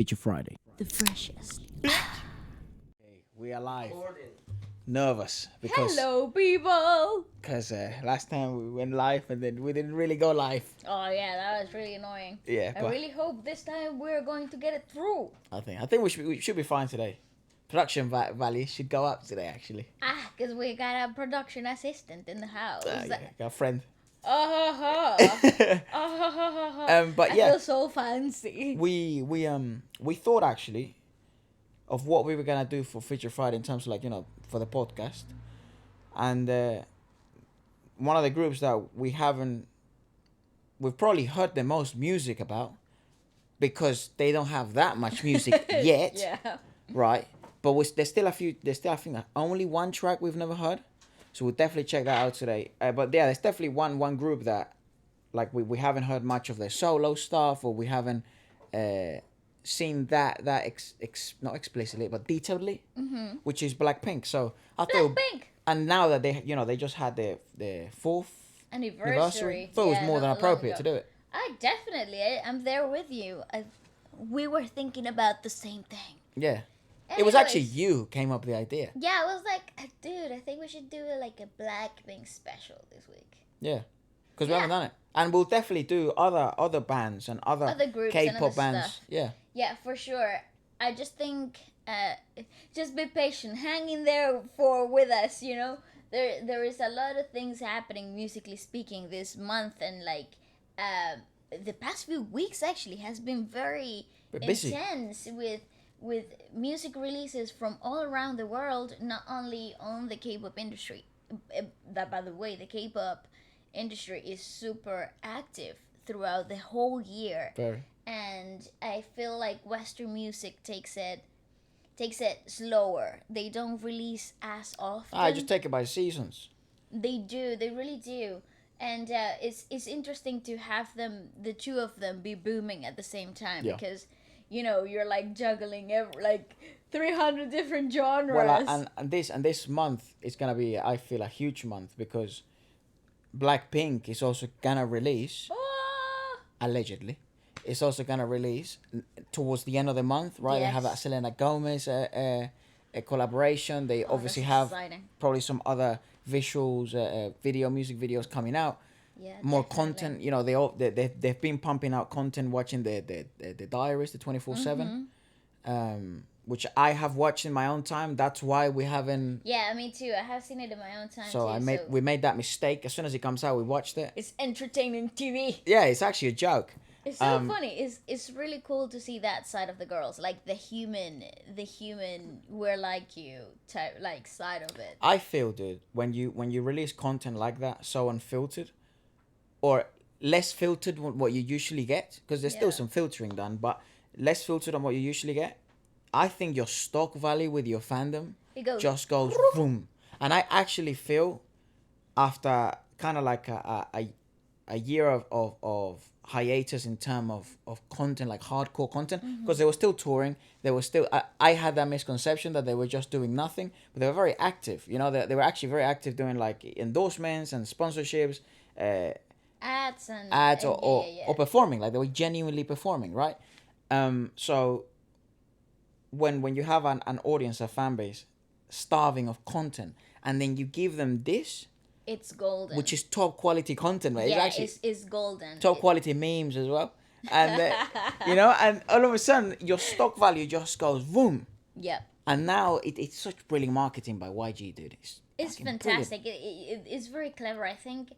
Feature Friday. The freshest. We are live. Nervous because Hello, people. last time we went live and then we didn't really go live. Oh yeah, that was really annoying. Yeah, I but really hope this time we're going to get it through. I think we should be fine today. Production value should go up today actually. Because we got a production assistant in the house. Yeah, got a friend. But But I yeah, feel so fancy. we thought actually of what we were gonna do for Feature Friday in terms of for the podcast, and one of the groups that we've probably heard the most music about because they don't have that much music yet, Yeah. right? But there's still I think only one track we've never heard, so we'll definitely check that out today. But yeah, there's definitely one group that we haven't heard much of their solo stuff, or we haven't seen that not explicitly but detailedly, which is BLACKPINK. So I thought, BLACKPINK. and now that they just had their fourth Anniversary. thought it was more than not long appropriate to ago. do it. I'm there with you. We were thinking about the same thing. Yeah, it was actually Anyways. you who came up with the idea. Yeah, I was like, dude, I think we should do like a BLACKPINK special this week. Yeah, because we Yeah. haven't done it, and we'll definitely do other bands and other Groups and K-pop other bands. stuff. Yeah, Yeah, for sure. I just think, just be patient, hang in there with us. You know, there is a lot of things happening musically speaking this month, and the past few weeks actually has been very we're busy. intense with music releases from all around the world, not only on the K-pop industry. That, by the way, the K-pop industry is super active throughout the whole year. Very. And I feel like Western music takes it slower. They don't release as often. I just take it by seasons. They do. They really do. And it's interesting to have the two of them, be booming at the same time, Yeah. because you're like juggling 300 different genres. Well, and this month is gonna be, I feel, a huge month because BLACKPINK is also gonna release, Ah! allegedly, it's also gonna release towards the end of the month, right? They have that Yes. Selena Gomez a collaboration. They obviously that's have exciting. probably some other visuals, music videos coming out. Yeah, More definitely. content. They've been pumping out content, watching the diaries, the 24/7, which I have watched in my own time. That's why we haven't. Yeah, me too. I have seen it in my own time So too. we made that mistake. As soon as it comes out, we watched it. It's entertaining TV. Yeah, it's actually a joke. It's so funny. It's really cool to see that side of the girls, like the human, we're like you type, like side of it. I feel, dude, when you release content like that, so unfiltered, or less filtered than what you usually get, because there's still Yeah. some filtering done, but less filtered than what you usually get. I think your stock value with your fandom It goes just goes boom. And I actually feel after kind of like a year of hiatus in terms of content, like hardcore content, because they were still touring. They were still, I had that misconception that they were just doing nothing, but they were very active. They were actually very active doing like endorsements and sponsorships, ads or performing. Like they were genuinely performing, right? So when you have an audience, a fan base starving of content, and then you give them this, it's golden. which is top quality content, right? yeah, It's actually it's golden. top quality memes as well, and and all of a sudden your stock value just goes boom. Yep. And now it's such brilliant marketing by YG, dude. It's fucking fantastic. It's very clever. I think,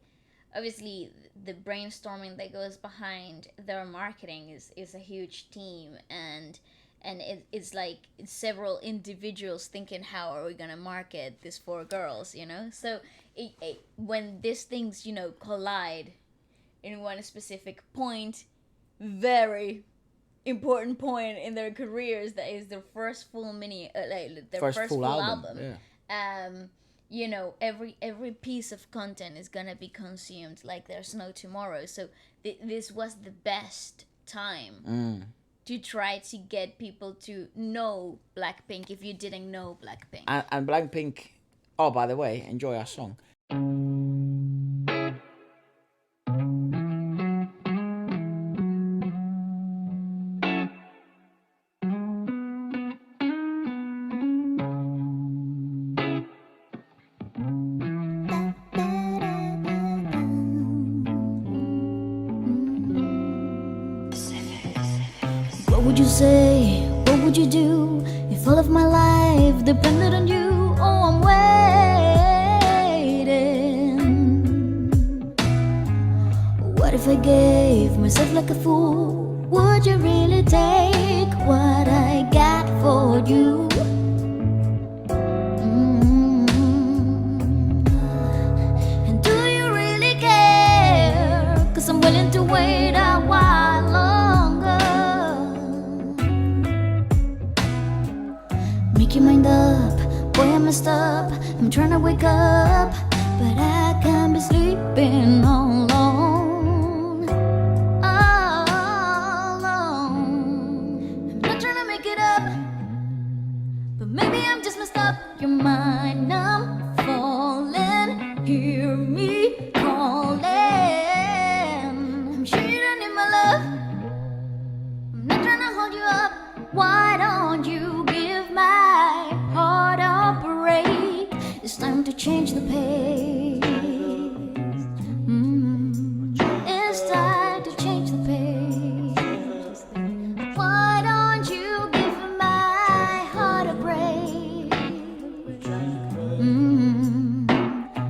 obviously, the brainstorming that goes behind their marketing is a huge team, and it's like several individuals thinking, how are we gonna market this for girls, So when these things collide in one specific point, very important point in their careers, that is their first full their first full album. Yeah. Every piece of content is gonna be consumed like there's no tomorrow. So this was the best time to try to get people to know BLACKPINK if you didn't know BLACKPINK. And BLACKPINK. Oh, by the way, enjoy our song. What would you say? What would you do if all of my life depended on you? Oh, I'm waiting. What if I gave myself like a fool? Would you really take what I got for you? And do you really care? 'Cause I'm willing to wait a while longer. Make your mind up, boy, I messed up. I'm trying to wake up, but I can't be sleeping all alone. All alone. I'm not trying to make it up, but maybe I'm just messed up. You're mine, I'm falling. Hear me calling. I'm sure you don't need my love. I'm not trying to hold you up. Why don't you give my heart a break? It's time to change the pace. It's time to change the pace. Why don't you give my heart a break?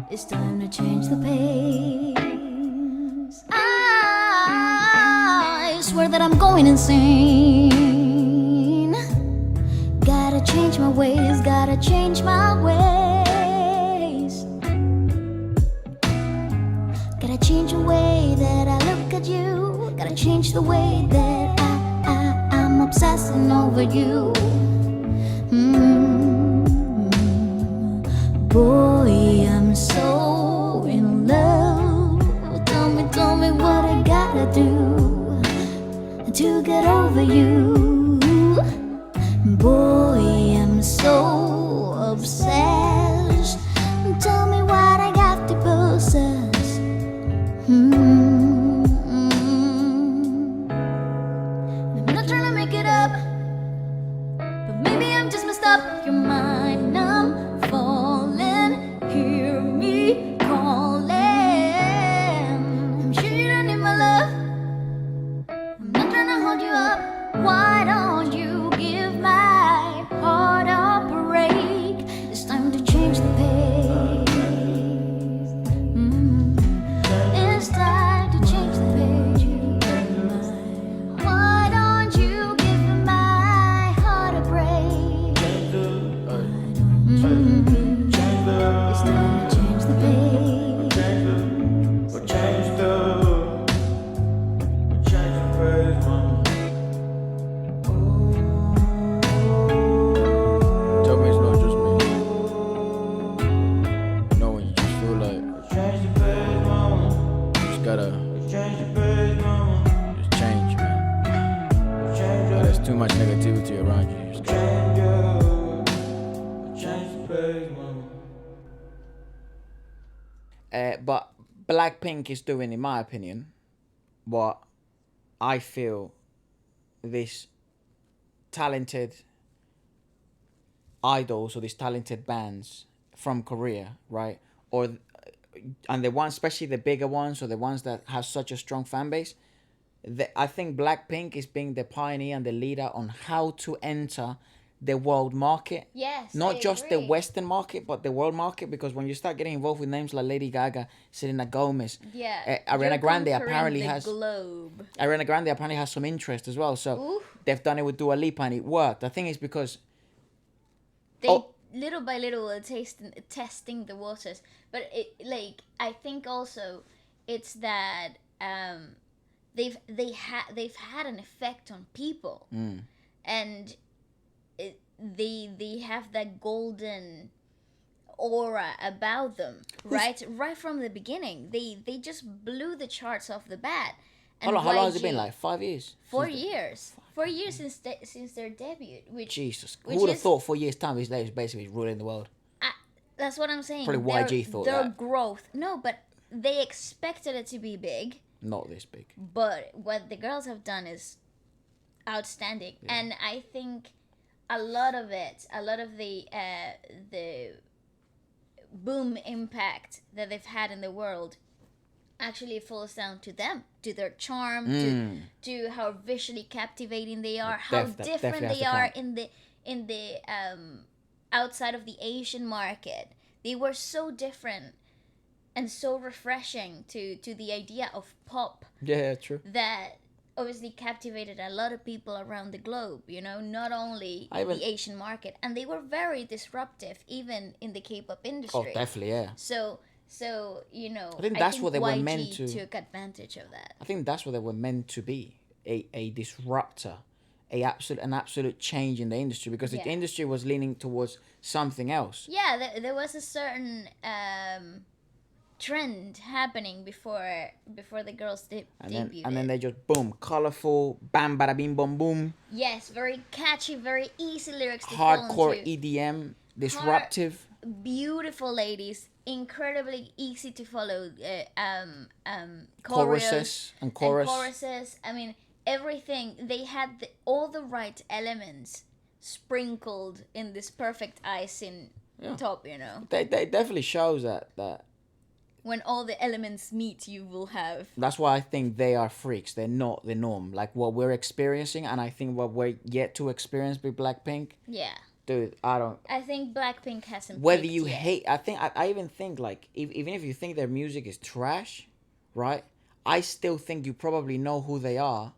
It's time to change the pace. I swear that I'm going insane. Gotta change my ways, gotta change my ways. Gotta change the way that I look at you. Gotta change the way that I'm obsessing over you. Boy, I'm so in love. Tell me what I gotta do to get over you. Boy, I'm so obsessed. Tell me what I got to possess. I'm not trying to make it up, but maybe I'm just messed up. You're mine, I'm falling. Hear me calling. I'm sure you don't need my love. I'm not trying to hold you up. Why don't you give my heart a break? It's time to change the pace. It's time to change the pace. Why don't you give my heart a break? It's time to change the pace. Tell me it's not just me. You know when you just feel like you just gotta just change, man. Like, there's too much negativity around you. You just gotta but Blackpink is doing, in my opinion, what I feel this talented idols or these talented bands from Korea, right? And the ones, especially the bigger ones or the ones that have such a strong fan base, I think Blackpink is being the pioneer and the leader on how to enter the world market. Yes, Not I just the agree. Western market, but the world market. Because when you start getting involved with names like Lady Gaga, Selena Gomez, Yeah, Ariana you're Grande conquering apparently the has globe. Ariana Grande apparently has some interest as well. So Ooh. they've done it with Dua Lipa and it worked. The thing is because They little by little are testing the waters, but I think also it's that they've had an effect on people, and they have that golden aura about them, right from the beginning. They just blew the charts off the bat. And how long has it been? YG Like 5 years? 4 years. 4 years since their debut. Jesus. which Who would have is- thought 4 years' time is basically ruling the world? That's what I'm saying. Probably YG thought their that. growth. No, but they expected it to be big. Not this big. But what the girls have done is outstanding, and I think a lot of the boom impact that they've had in the world actually it falls down to them, to their charm, to how visually captivating they are, how different they are in the outside of the Asian market. They were so different and so refreshing to the idea of pop. Yeah, true. That obviously captivated a lot of people around the globe, you know, not only the Asian market. And they were very disruptive even in the K-pop industry. Oh, definitely, yeah. So you know, I think that's what they were meant to took advantage of that. I think that's what they were meant to be, a disruptor, an absolute change in the industry, because the industry was leaning towards something else. Yeah, there was a certain trend happening before the girls debuted. And then they just boom, colorful, bam, bada, bing, boom, boom. Yes, very catchy, very easy lyrics to hardcore EDM, disruptive. Beautiful ladies, incredibly easy to follow. Choruses. I mean, everything. They had all the right elements sprinkled in this perfect icing top. You know. They definitely shows that. When all the elements meet, you will have. That's why I think they are freaks. They're not the norm. Like what we're experiencing, and I think what we're yet to experience with BLACKPINK. Yeah. Dude, I think BLACKPINK hasn't. Whether you hate, I even think like even if you think their music is trash, right? I still think you probably know who they are,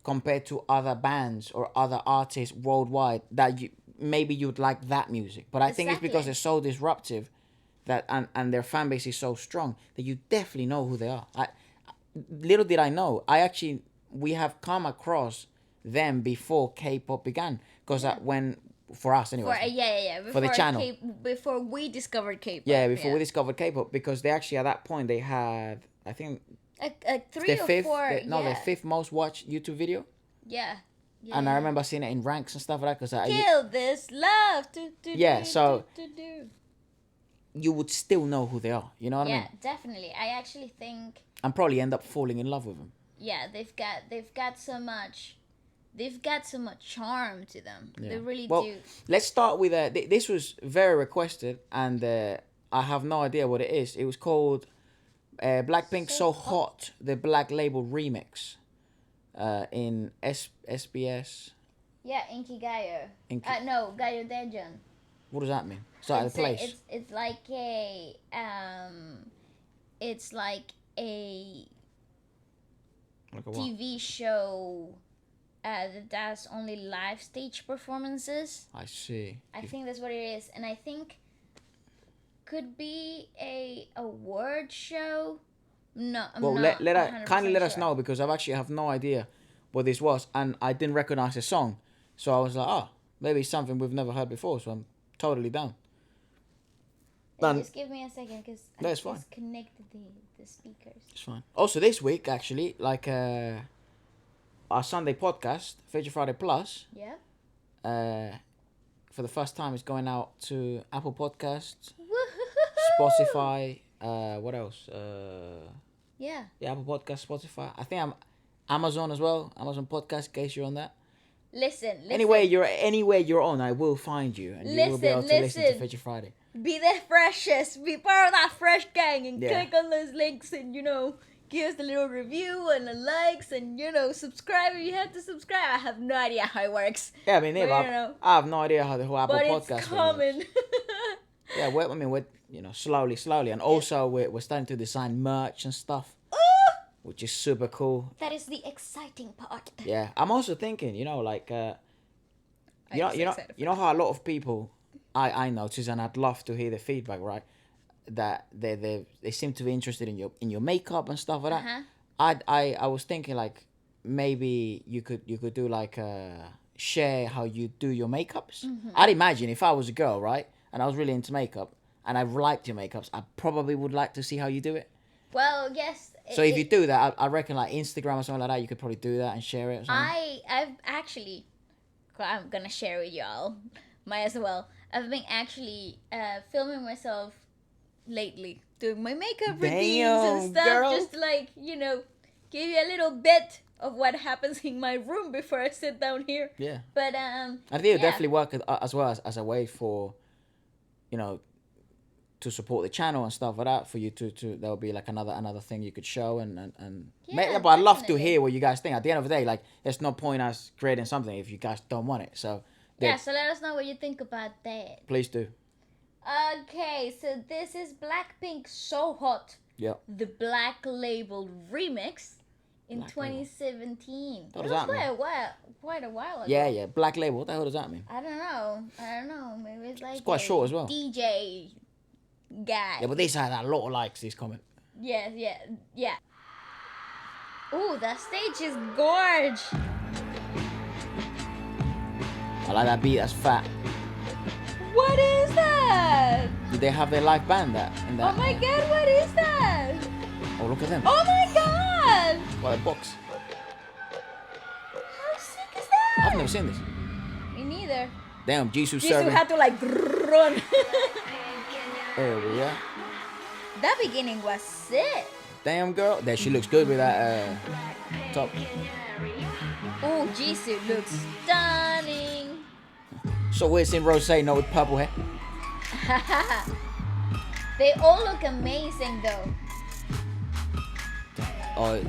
compared to other bands or other artists worldwide that maybe you'd like that music. But I think it's because they're so disruptive, that and their fan base is so strong that you definitely know who they are. Little did I know, we have come across them before K-pop began, because when. For us, anyway. Before for the channel. Before we discovered K-pop. Yeah, before we discovered K-pop, because they actually, at that point, they had, I think... their fifth most watched YouTube video. Yeah. And I remember seeing it in ranks and stuff like that. Kill this love. You would still know who they are. You know what I mean? Yeah, definitely. I actually think... And probably end up falling in love with them. Yeah, they've got so much... They've got so much charm to them. Yeah. They really do. Let's start with this was very requested, and I have no idea what it is. It was called BLACKPINK So Hot, the Black Label remix, in SBS. Yeah, Inki Gayo. No, Gayo Dejan. What does that mean? Is that a place? It's like a TV show. That does only live stage performances. I see. I think that's what it is, and I think could be a award show. No, let us know, because I actually have no idea what this was, and I didn't recognize the song, so I was like, maybe it's something we've never heard before, so I'm totally down. Just give me a second, because I just connected the speakers. It's fine. Also, this week, actually, like our Sunday podcast, Feature Friday Plus. Yeah. For the first time, it's going out to Apple Podcasts, Spotify. What else? Yeah, Apple Podcasts, Spotify. I think I'm Amazon as well. Amazon Podcast, in case you're on that. Listen. Anywhere you're on, I will find you, and you will be able to listen to Feature Friday. Be the freshest. Be part of that fresh gang, and click on those links, and give us a little review and the likes, and subscribe if you have to subscribe. I have no idea how it works. Yeah, I mean, I have no idea how the whole Apple Podcast works. But it's coming. Yeah, we're slowly, and also we're starting to design merch and stuff, which is super cool. That is the exciting part. Yeah, I'm also thinking, you know how a lot of people, I notice, and I'd love to hear the feedback, right? That they seem to be interested in your makeup and stuff like that. I was thinking, like, maybe you could do like share how you do your makeups. I'd imagine if I was a girl, right, and I was really into makeup and I liked your makeups, I probably would like to see how you do it. Well, yes. So if you do that, I reckon like Instagram or something like that, you could probably do that and share it or something. I'm gonna share with y'all. Might as well. I've been actually filming myself lately, doing my makeup routines and stuff, girl. Just to give you a little bit of what happens in my room before I sit down here. Yeah. But I think it definitely work as well as a way for, to support the channel and stuff like that, for you to there'll be like another thing you could show but I'd love to definitely. hear what you guys think. At the end of the day, like, there's no point us creating something if you guys don't want it. So Yeah, so let us know what you think about that. please do. Okay, so this is BLACKPINK So Hot. Yep. The Black Label remix in Black Label. 2017. What It does was that mean? quite a while ago. Yeah. Black Label. What the hell does that mean? I don't know. Maybe it's like quite short as well. DJ guy. Yeah, but these had a lot of likes, this comment. Yeah. Ooh, that stage is gorge. I like that beat. That's fat. What is that? Did they have their live band in that? Oh my god, what is that? Oh, look at them. Oh my god! What a box. How sick is that? I've never seen this. Me neither. Damn, Jisoo Jisoo serving. had to like run. There we are. That beginning was sick. Damn, girl. There, she looks good with that top. Oh, Jisoo looks stunning. So weird seeing Rose not with purple hair. They all look amazing though. Oh,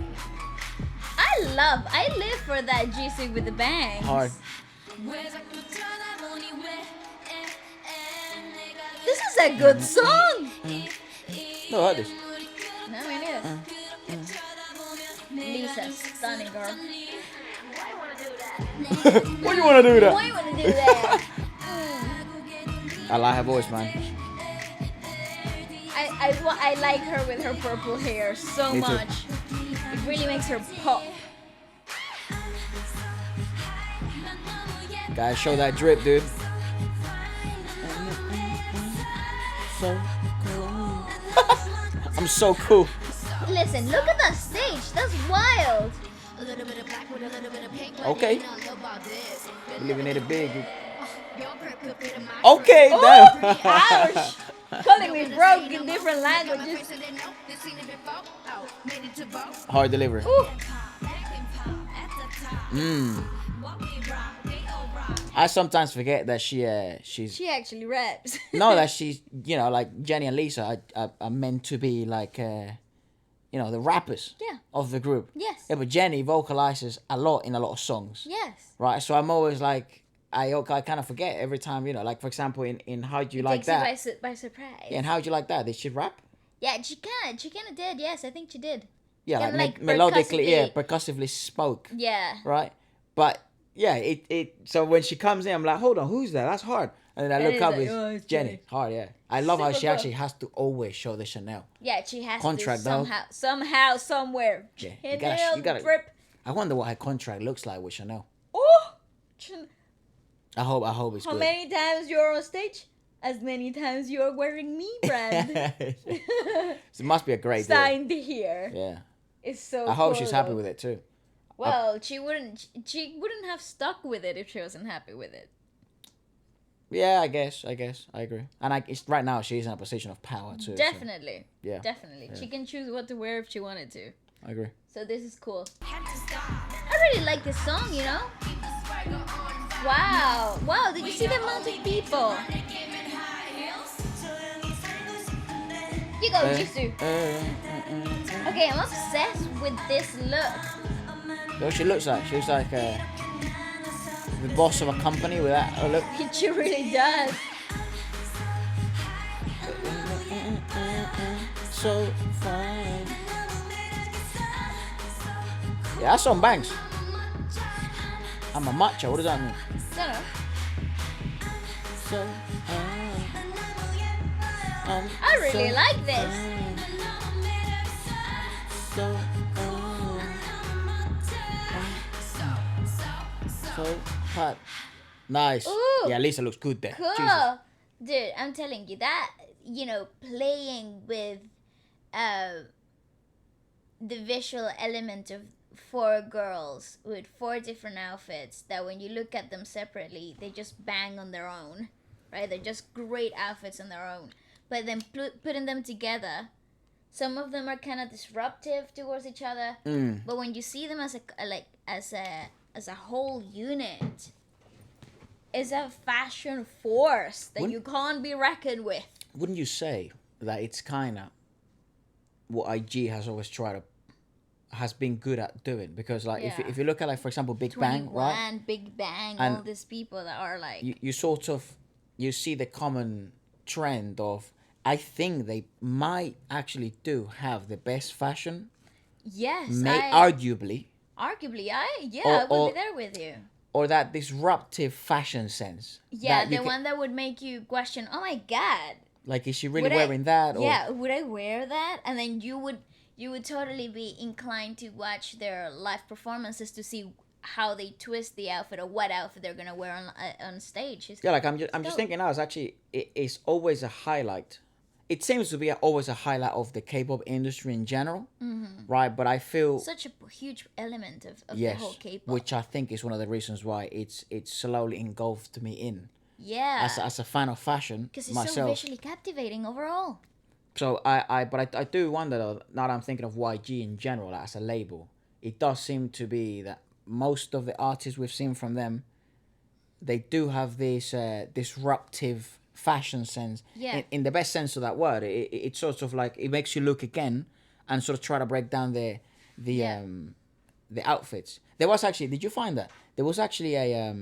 I live for that Jisoo with the bangs. hard. This is a good song. No, I heard this. No, me neither. Lisa, stunning girl. Why do you want to do that? Why you wanna do that? I like her voice, man. I like her with her purple hair so Me too. much. It really makes her pop. Guys, show that drip, dude. So cool. I'm so cool. Listen, look at that stage. That's wild. Okay. We're living it big. Okay, damn. Ouch! Calling me broke in different languages. Hard delivery. Ooh. I sometimes forget that she's She actually raps. no, that she's, like Jennie and Lisa are meant to be like the rappers Yeah. of the group. Yes. Yeah, but Jennie vocalizes a lot in a lot of songs. Yes. Right, so I'm always like, I kind of forget every time, like, for example, in How Do You Like Takes That? you by surprise. Yeah, and How Do You Like That? Did she rap? Yeah, she kind of did. Yes, I think she did. Yeah, Kinda like, like melodically, percussively. percussively spoke. Yeah. Right? But, yeah, so when she comes in, I'm like, hold on, who's that? That's hard. And then I And look it's up, like, it's oh, it's Jennie. Jennie. Hard, yeah. I love how Super she cool. actually has to always show the Chanel. Yeah, she has Contract, to dog. somehow, somewhere. Yeah, Chanel you gotta- drip. I wonder what her contract looks like with Chanel. Oh! I hope it's How good. many times you're on stage? As many times you're wearing me brand. So it must be a great deal. Signed here. Yeah. It's so I hope cool, she's happy though. with it too. Well, she wouldn't have stuck with it if she wasn't happy with it. Yeah, I guess. I agree. And it's right now she's in a position of power too. so, Definitely. yeah. Definitely. Yeah. She can choose what to wear if she wanted to. I agree. So this is cool. I really like this song, you know? Wow. Wow, did you see the amount of people? You go, Jisoo. Okay, I'm obsessed with this look. What she looks like? She looks like the boss of a company with that look. She really does. So fine. Yeah, that's on bangs. I'm a macho. What does that mean? Don't know. So, I really like this. So hot. Nice. Ooh. Yeah, Lisa looks good there. Cool. Jesus. Dude, I'm telling you that, playing with the visual element of 4 girls with 4 different outfits that when you look at them separately, they just bang on their own, right? They're just great outfits on their own. But then putting them together, some of them are kind of disruptive towards each other. But when you see them as a whole unit, it's a fashion force that you can't be reckoned with. Wouldn't you say that it's kind of what IG has always has been good at doing, because like Yeah. if you look at, like, for example, Big Bang, right? 21, Big Bang, And all these people that are like, you sort of, you see the common trend of, I think they might actually do have the best fashion, yes, arguably, I would be there with you. or that disruptive fashion sense. Yeah, the one that would make you question, oh my god, like, is she really would wearing that? Or yeah, would I wear that? And then you would totally be inclined to watch their live performances to see how they twist the outfit or what outfit they're gonna wear on stage. yeah, like, I'm just thinking now, it's actually, it's always a highlight. It seems to be always a highlight of the K-pop industry in general, right? But I feel such a huge element of yes, the whole K-pop, which I think is one of the reasons why it's slowly engulfed me in. Yeah, As a fan of fashion because it's myself. so visually captivating overall. So I do wonder, though, now that I'm thinking of YG in general as a label, it does seem to be that most of the artists we've seen from them, they do have this disruptive fashion sense. Yeah. In the best sense of that word. It's sort of like, it makes you look again and sort of try to break down the outfits. There was actually, did you find that? There was actually a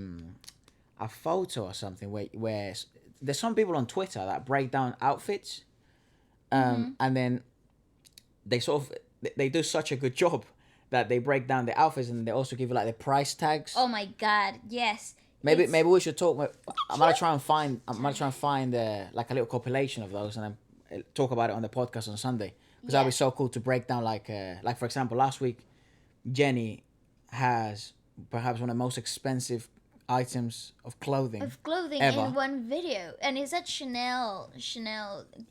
photo or something where there's some people on Twitter that break down outfits, and then they sort of, they do such a good job that they break down the outfits, and they also give you like the price tags. Oh my god, yes. Maybe we should talk. I'm gonna try and find like a little compilation of those, and then talk about it on the podcast on Sunday, because that'd be so cool to break down, like for example, last week, Jennie has perhaps one of the most expensive items of clothing ever. In one video, and it's that Chanel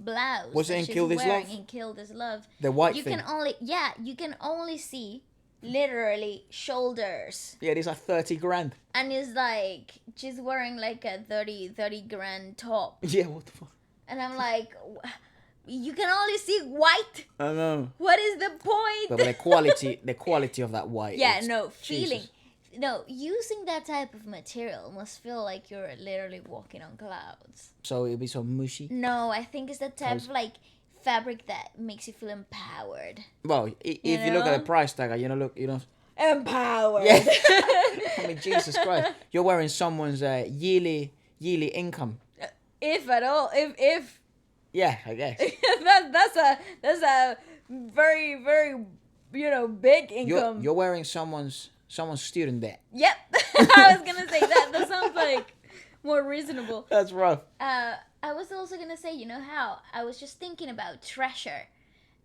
blouse. Was it in Kill This Love? In Kill This Love. The white you thing. You can only see literally shoulders. Yeah, these are 30 grand. And it's like she's wearing like a 30 grand top. Yeah, what the fuck? And I'm like, you can only see white. I know. What is the point? But the quality of that white. Yeah, feeling. Jesus. No, using that type of material must feel like you're literally walking on clouds. So it'll be so mushy? No, I think it's the type of like fabric that makes you feel empowered. Well, if you look at the price tag, empowered. Yeah. I mean, Jesus Christ, you're wearing someone's yearly income. If at all, if. Yeah, I guess. that's a very, very, big income. You're wearing someone's student debt. Yep. I was gonna say that. That sounds like more reasonable. That's rough. I was also gonna say, how I was just thinking about Treasure,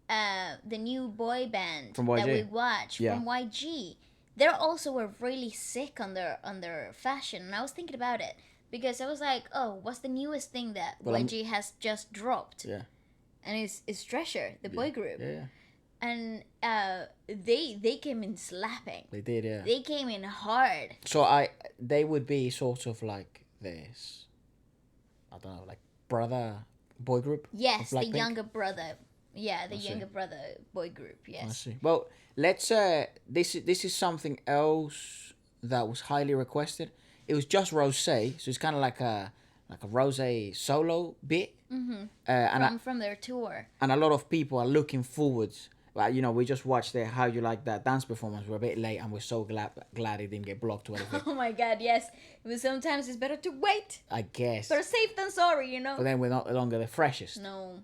the new boy band from YG. that we watched from YG. They also were really sick on their fashion, and I was thinking about it because I was like, oh, what's the newest thing that YG has just dropped? Yeah. And it's Treasure, the boy group. Yeah. And they came in slapping. They did, yeah. They came in hard. So they would be sort of like this, I don't know, like brother boy group. Yes, the younger brother. Yeah, the younger brother boy group. Yes. I see. Well, let's. This is something else that was highly requested. It was just Rose, so it's kind of like a Rose solo bit. Mm-hmm. From their tour. And a lot of people are looking forward. Like, we just watched the How You Like That dance performance. We're a bit late, and we're so glad it didn't get blocked or anything. Oh my god, yes. But sometimes it's better to wait. I guess. Better safe than sorry, But then we're not longer the freshest. No.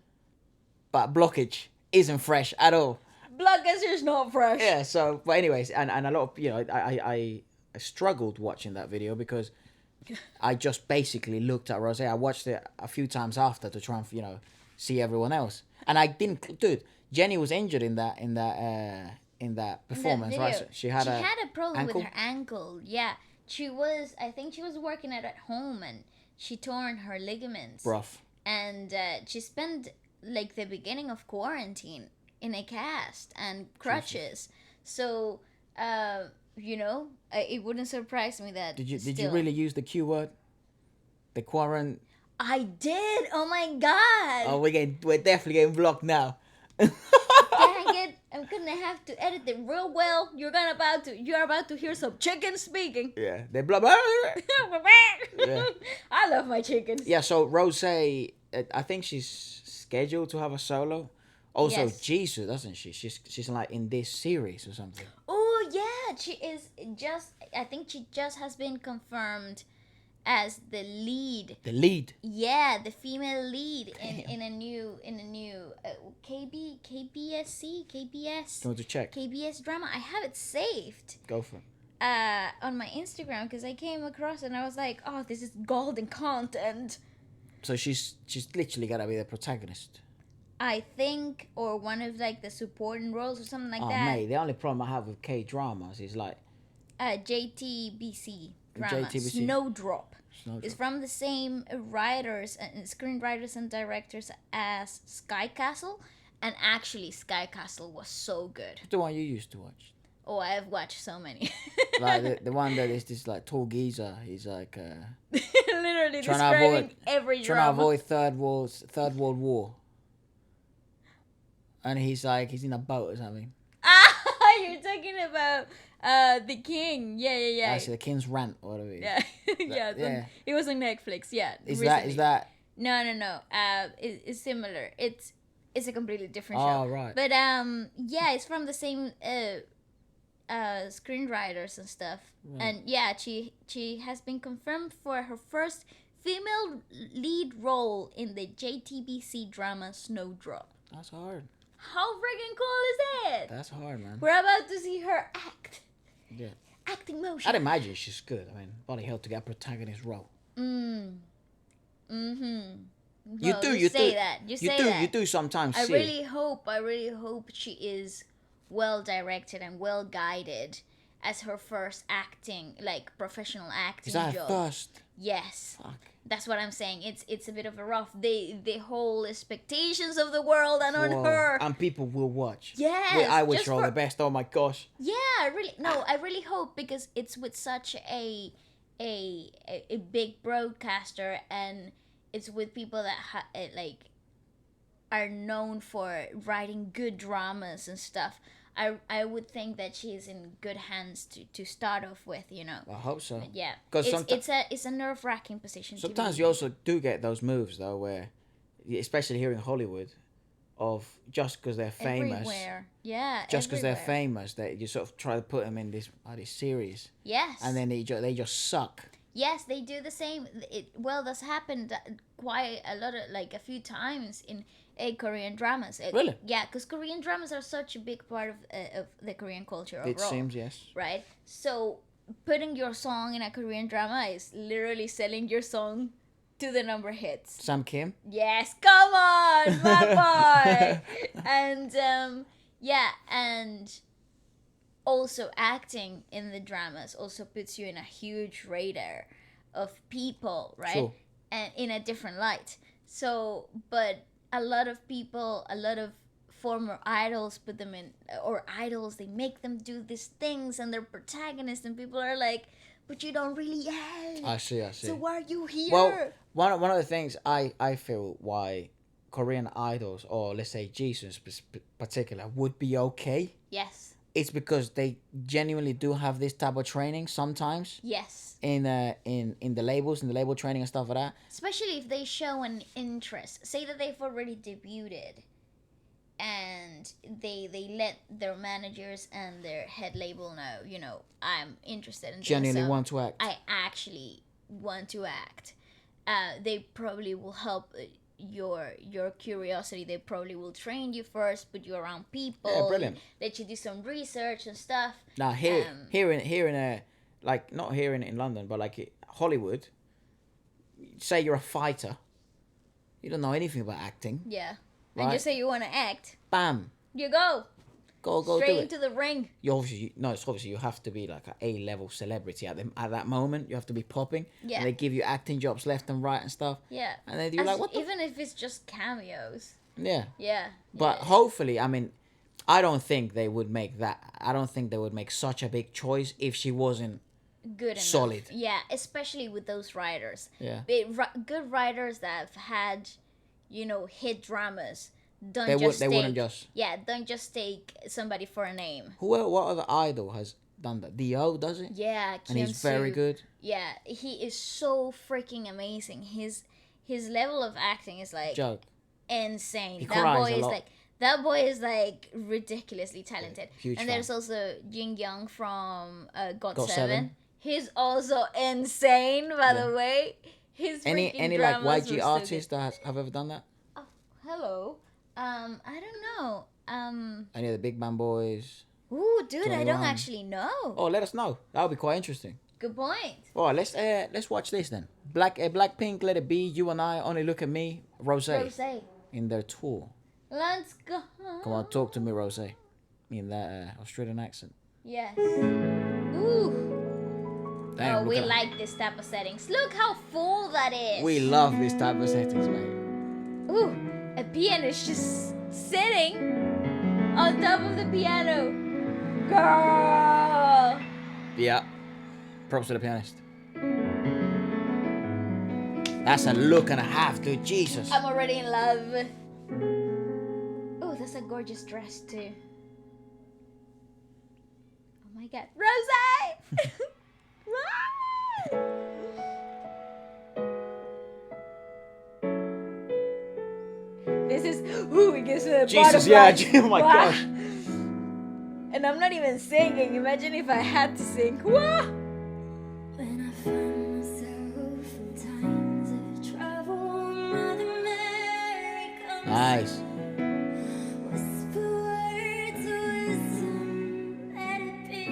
But blockage isn't fresh at all. Blockage is not fresh. Yeah. So, but anyways, and a lot of I struggled watching that video because I just basically looked at Rose. I watched it a few times after to try and see everyone else, and I didn't. Dude, Jennie was injured in that performance, right? So she had a problem ankle? with her ankle. Yeah, I think she was working at home, and she torn her ligaments. Rough. And she spent like the beginning of quarantine in a cast and crutches. So, it wouldn't surprise me that. Did you really use the Q word? The quarantine. I did. Oh my god. Oh, we're definitely getting blocked now. Dang it! I'm gonna have to edit it real well. You're about to hear some chickens speaking. Yeah, they blah blah. Yeah. I love my chickens. Yeah, so Rose, I think she's scheduled to have a solo. Also, Yes. Jisoo, doesn't she? She's like in this series or something. Oh yeah, she is just. I think she just has been confirmed as the lead. The lead. Yeah, the female lead Damn. in a new KBS You want to check? KBS drama. I have it saved Go for it. on my Instagram because I came across it and I was like, oh, this is golden content. So she's literally gotta be the protagonist. I think, or one of like the supporting roles or something like Oh that. mate, the only problem I have with K dramas is like JTBC drama, JTBC. Snowdrop. Snowdrop. It's from the same writers and screenwriters and directors as Sky Castle, and actually Sky Castle was so good. the one you used to watch. Oh, I have watched so many. Like the one that is this like tall geezer. He's like Literally trying to describing avoid every trying to drama. avoid Third World War. And he's in a boat or something. Ah, you're talking about the King. Yeah. Actually, the King's Rant or whatever. It is. Yeah, yeah. It was on Netflix. Yeah. Is recently. that? No. It's similar. It's a completely different show. Oh right. But yeah, it's from the same screenwriters and stuff. Right. And yeah, she has been confirmed for her first female lead role in the JTBC drama Snowdrop. That's hard. How freaking cool is it? That's hard, man. We're about to see her act. Yeah. Acting motion. I'd imagine she's good. I mean, bloody hell to get a protagonist role. You say that. You do sometimes I see. really hope she is well directed and well guided as her first acting, like professional acting Is that job. first? Yes. Fuck. That's what I'm saying. It's a bit of a rough. The whole expectations of the world and on Whoa. her. And people will watch. Yes. I wish just her all for- the best. Oh my gosh. Yeah, I really hope because it's with such a big broadcaster and it's with people that like are known for writing good dramas and stuff. I would think that she's in good hands to start off with, you know. I hope so. But yeah, 'Cause it's a nerve-wracking position. Sometimes to be you also do get those moves though, where, especially here in Hollywood, of just because they're famous, everywhere. Yeah, just because they're everywhere. famous, that you sort of try to put them in this series, Yes. and then they just suck. Yes, they do the same. That's happened quite a lot of like a few times in Korean dramas. Really? Yeah, because Korean dramas are such a big part of the Korean culture overall. It seems, yes. Right. So putting your song in a Korean drama is literally selling your song to the number hits. Sam Kim. Yes, come on, my boy. And yeah, and also acting in the dramas also puts you in a huge radar of people, right? Sure. And in a different light. So, but a lot of people, a lot of former idols put them in, or idols, they make them do these things and they're protagonists and people are like, but you don't really act. I see. So why are you here? Well, one of the things I feel why Korean idols, or let's say Jisoo in particular, would be okay, Yes. it's because they genuinely do have this type of training sometimes Yes. in the labels, in the label training and stuff like that. Especially if they show an interest. Say that they've already debuted and they let their managers and their head label know, you know, I'm interested in Genuinely doing want to act. I actually want to act. They probably will help your curiosity. They probably will train you first, put you around people. Yeah, brilliant. Let you do some research and stuff. Now here in like not here in London, but like Hollywood, say you're a fighter, you don't know anything about acting. Yeah. Right. And you say you want to act. Bam, You go. go Straight do it. into the ring. It's obviously you have to be like an A-level celebrity at that moment. You have to be popping. Yeah. And they give you acting jobs left and right and stuff. Yeah. And then you're like, what the? Even if it's just cameos. Yeah. Yeah. But yeah. hopefully, I mean, I don't think they would make that. I don't think they would make such a big choice if she wasn't Good enough. solid. Yeah, especially with those writers. Yeah. Good writers that have had, you know, hit dramas. Don't just take somebody for a name. What other idol has done that? DO does it? Yeah, And he's very good. Yeah, he is so freaking amazing. His level of acting is like Joke. insane. He That cries boy a is lot. like that boy is like ridiculously talented. Huge and fan. there's also Jin Young from Got Got 7. Seven. He's also insane, by the way. His Any freaking like dramas YG were so artists good. that have ever done that? Oh, hello. I don't know. Any of the Big Man Boys? Ooh, dude, I don't 21. actually know. Oh, let us know. That would be quite interesting. Good point. Oh, let's watch this then. Blackpink, Let It Be, You and I, Only Look at Me, Rose. Rosé. In their tour. Let's go. Come on, talk to me, Rose. In that Australian accent. Yes. Ooh. Damn, Oh, we look at that. like this type of settings. Look how full that is. We love this type of settings, mate. Ooh, a piano is just sitting on top of the piano. Girl. Yeah. Props to the pianist. That's a look and a half, dude. Jesus. I'm already in love. Oh, that's a gorgeous dress too. Oh my god. Rose! This is it gives me a Jesus, butterflies. yeah. Oh my Wah. gosh. And I'm not even singing. Imagine if I had to sing. Wah. When I find myself in times of trouble, Mother Mary comes. Nice. Whisper words of wisdom, let it be.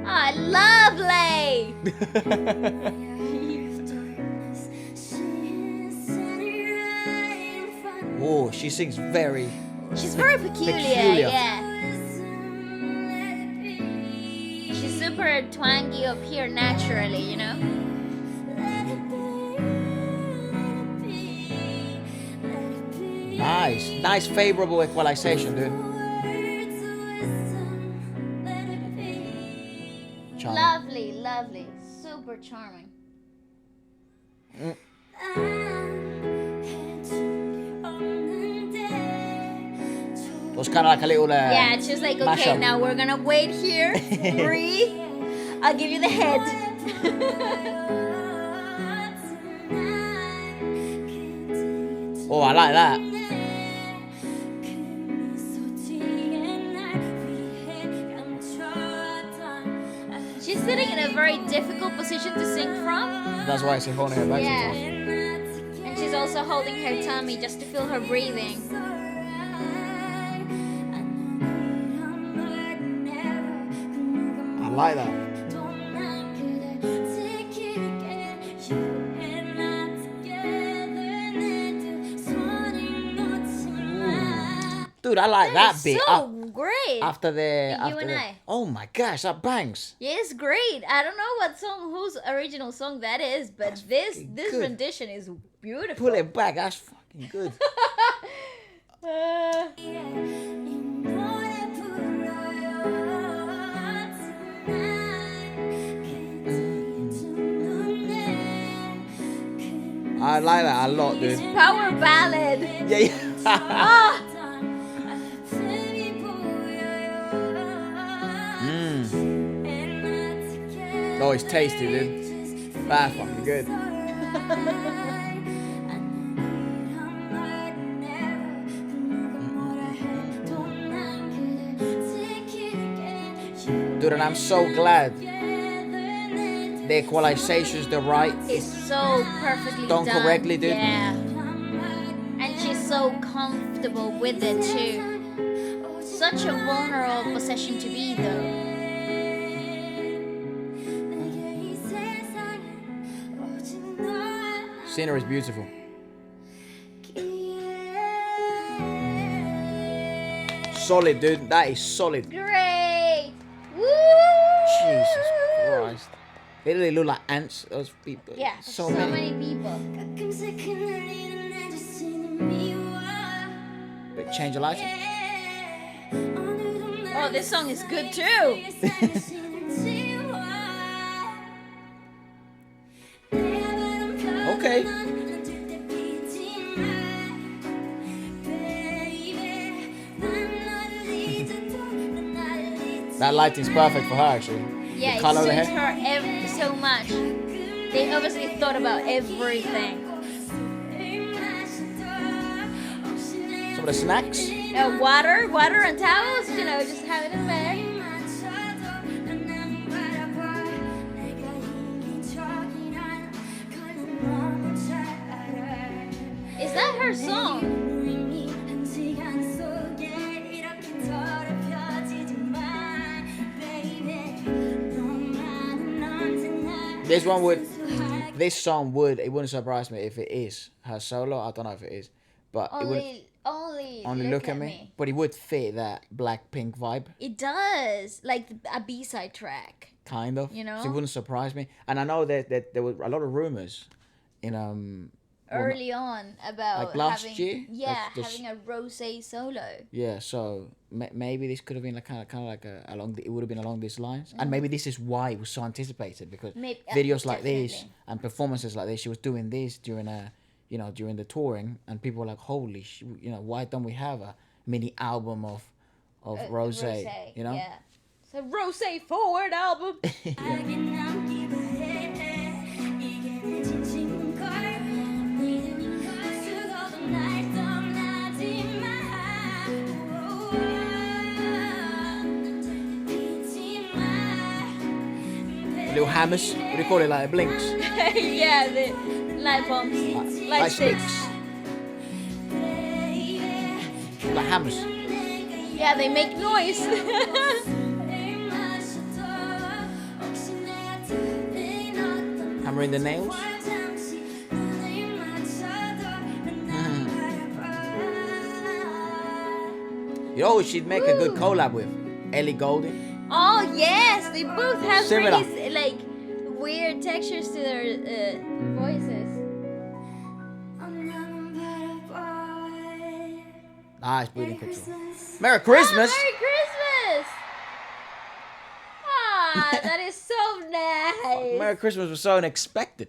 Ah, lovely. Darkness, she's standing right in front of me. Oh, she sings very. She's very peculiar. Peculiar. Yeah. Wisdom, let it be. She's super twangy up here naturally, you know? Let it be, let it be, let it be. Nice favorable equalization, dude. Words of wisdom, let it be. Charming. Lovely, lovely. Super charming. I'm heading on the day. It was kind of like a little. Yeah, it's just like, okay, mashup. now we're gonna wait here, breathe. I'll give you the head. Oh, I like that. She's sitting in a very difficult position to sing from. That's why she's holding her back. Yeah. sometimes. And she's also holding her tummy just to feel her breathing. I like that. Dude, I like that It's bit. so great. After the. You After and the, I. Oh my gosh, that bangs. Yeah, it's great. I don't know what song, whose original song that is, but this good. rendition is beautiful. Pull it back. That's fucking good. I like that a lot, It's dude. power ballad. Yeah, yeah. Ah, Oh, it's tasty, dude. That's fucking good. Dude, and I'm so glad the equalization's the right. it's so perfectly Done correctly, dude. Yeah. And she's so comfortable with it too. Such a vulnerable possession to be though. Scenery is beautiful. Solid, dude. That is solid. Great! Woo! Jesus Christ. They literally look like ants, those people. Yeah, So so many. many people. But change your life. Oh, this song is good too. Okay. That lighting's perfect for her, actually. Yeah, The it color of the suits hair. her so much. They obviously thought about everything. couple of snacks. Water and towels. You know, just have it in there. Is that her song? This song it wouldn't surprise me if it is her solo. I don't know if it is, but it would Only look at me. But it would fit that Blackpink vibe. It does, like a B-side track. Kind of. You know? So it wouldn't surprise me. And I know that there were a lot of rumors in Early on about like last having, year? yeah, Like having a rosé solo. Yeah, so maybe this could have been like kind of like it would have been along these lines, and maybe this is why it was so anticipated, because videos like this definitely. and performances like this, she was doing this during during the touring, and people were like, holy, why don't we have a mini album of rosé? You know? Yeah. It's a rosé forward album. Little hammers, what do you call it, like blinks? Yeah, the light bulbs, light sticks. Like hammers. Yeah, they make noise. Hammering the nails. You know who she'd make a good collab with? Ellie Goulding. Oh yes, they both have Similar. really like weird textures to their voices. Nice breathing control. Merry Christmas! Merry Christmas! Ah, that is so nice. Merry Christmas was so unexpected.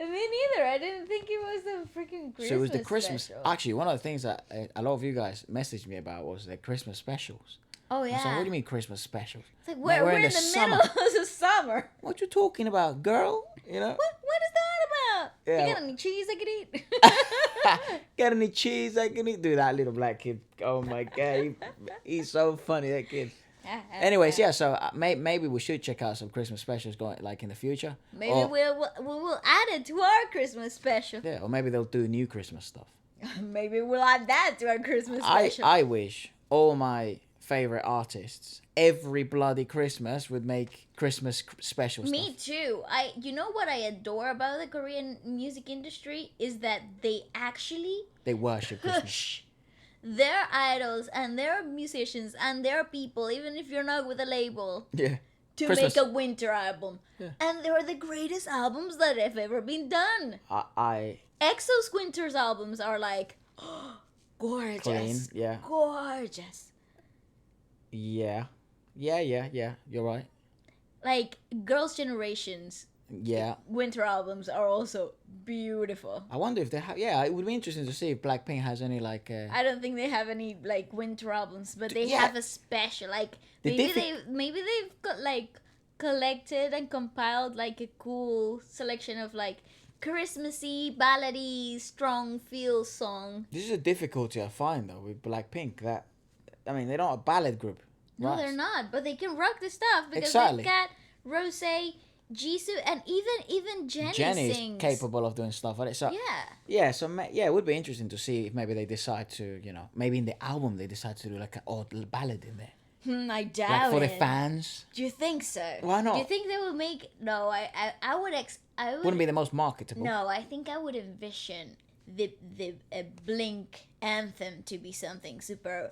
Me neither. I didn't think it was the freaking Christmas. So it was the Christmas. special. Actually, one of the things that a lot of you guys messaged me about was the Christmas specials. Oh I yeah. was like, what do you mean Christmas specials? It's like Mate, we're in the summer. middle of the summer. What you talking about, girl? You know? What is that about? Yeah. You got any cheese I could eat? Got any cheese I can eat? Dude, that little black kid. Oh my god, he's so funny, that kid. Anyways, yeah. So maybe we should check out some Christmas specials going like in the future. Maybe Or- we'll add it to our Christmas special. Yeah, or maybe they'll do new Christmas stuff. Maybe we'll add that to our Christmas special. I wish all my favorite artists every bloody Christmas would make Christmas special Me stuff. too. You know what I adore about the Korean music industry is that they actually They worship Christmas. push their idols and their musicians and their people, even if you're not with a label, Yeah. to Christmas. make a winter album. Yeah. And they're the greatest albums that have ever been done. I EXO's Winter's albums are like gorgeous. clean. Yeah. Gorgeous. Yeah. You're right. Like Girls' Generation's Yeah. winter albums are also beautiful. I wonder if they have. Yeah, it would be interesting to see if Blackpink has any like. I don't think they have any like winter albums, but they Yeah. have a special. Like The maybe they've got like collected and compiled like a cool selection of like Christmassy, ballady, strong feel song. This is a difficulty I find though with Blackpink. That I mean, they're not a ballad group. No, right? they're not, but they can rock the stuff because Exactly. they've got Rose, Jisoo, and even Jennie Jennie sings. is capable of doing stuff like that. So Yeah. so it would be interesting to see if maybe they decide to, maybe in the album they decide to do like an odd little ballad in there, I doubt like for the it. fans. Do you think so? Why not? Do you think they will make? No, I would. I would. Wouldn't be the most marketable. No, I think I would envision the Blink anthem to be something super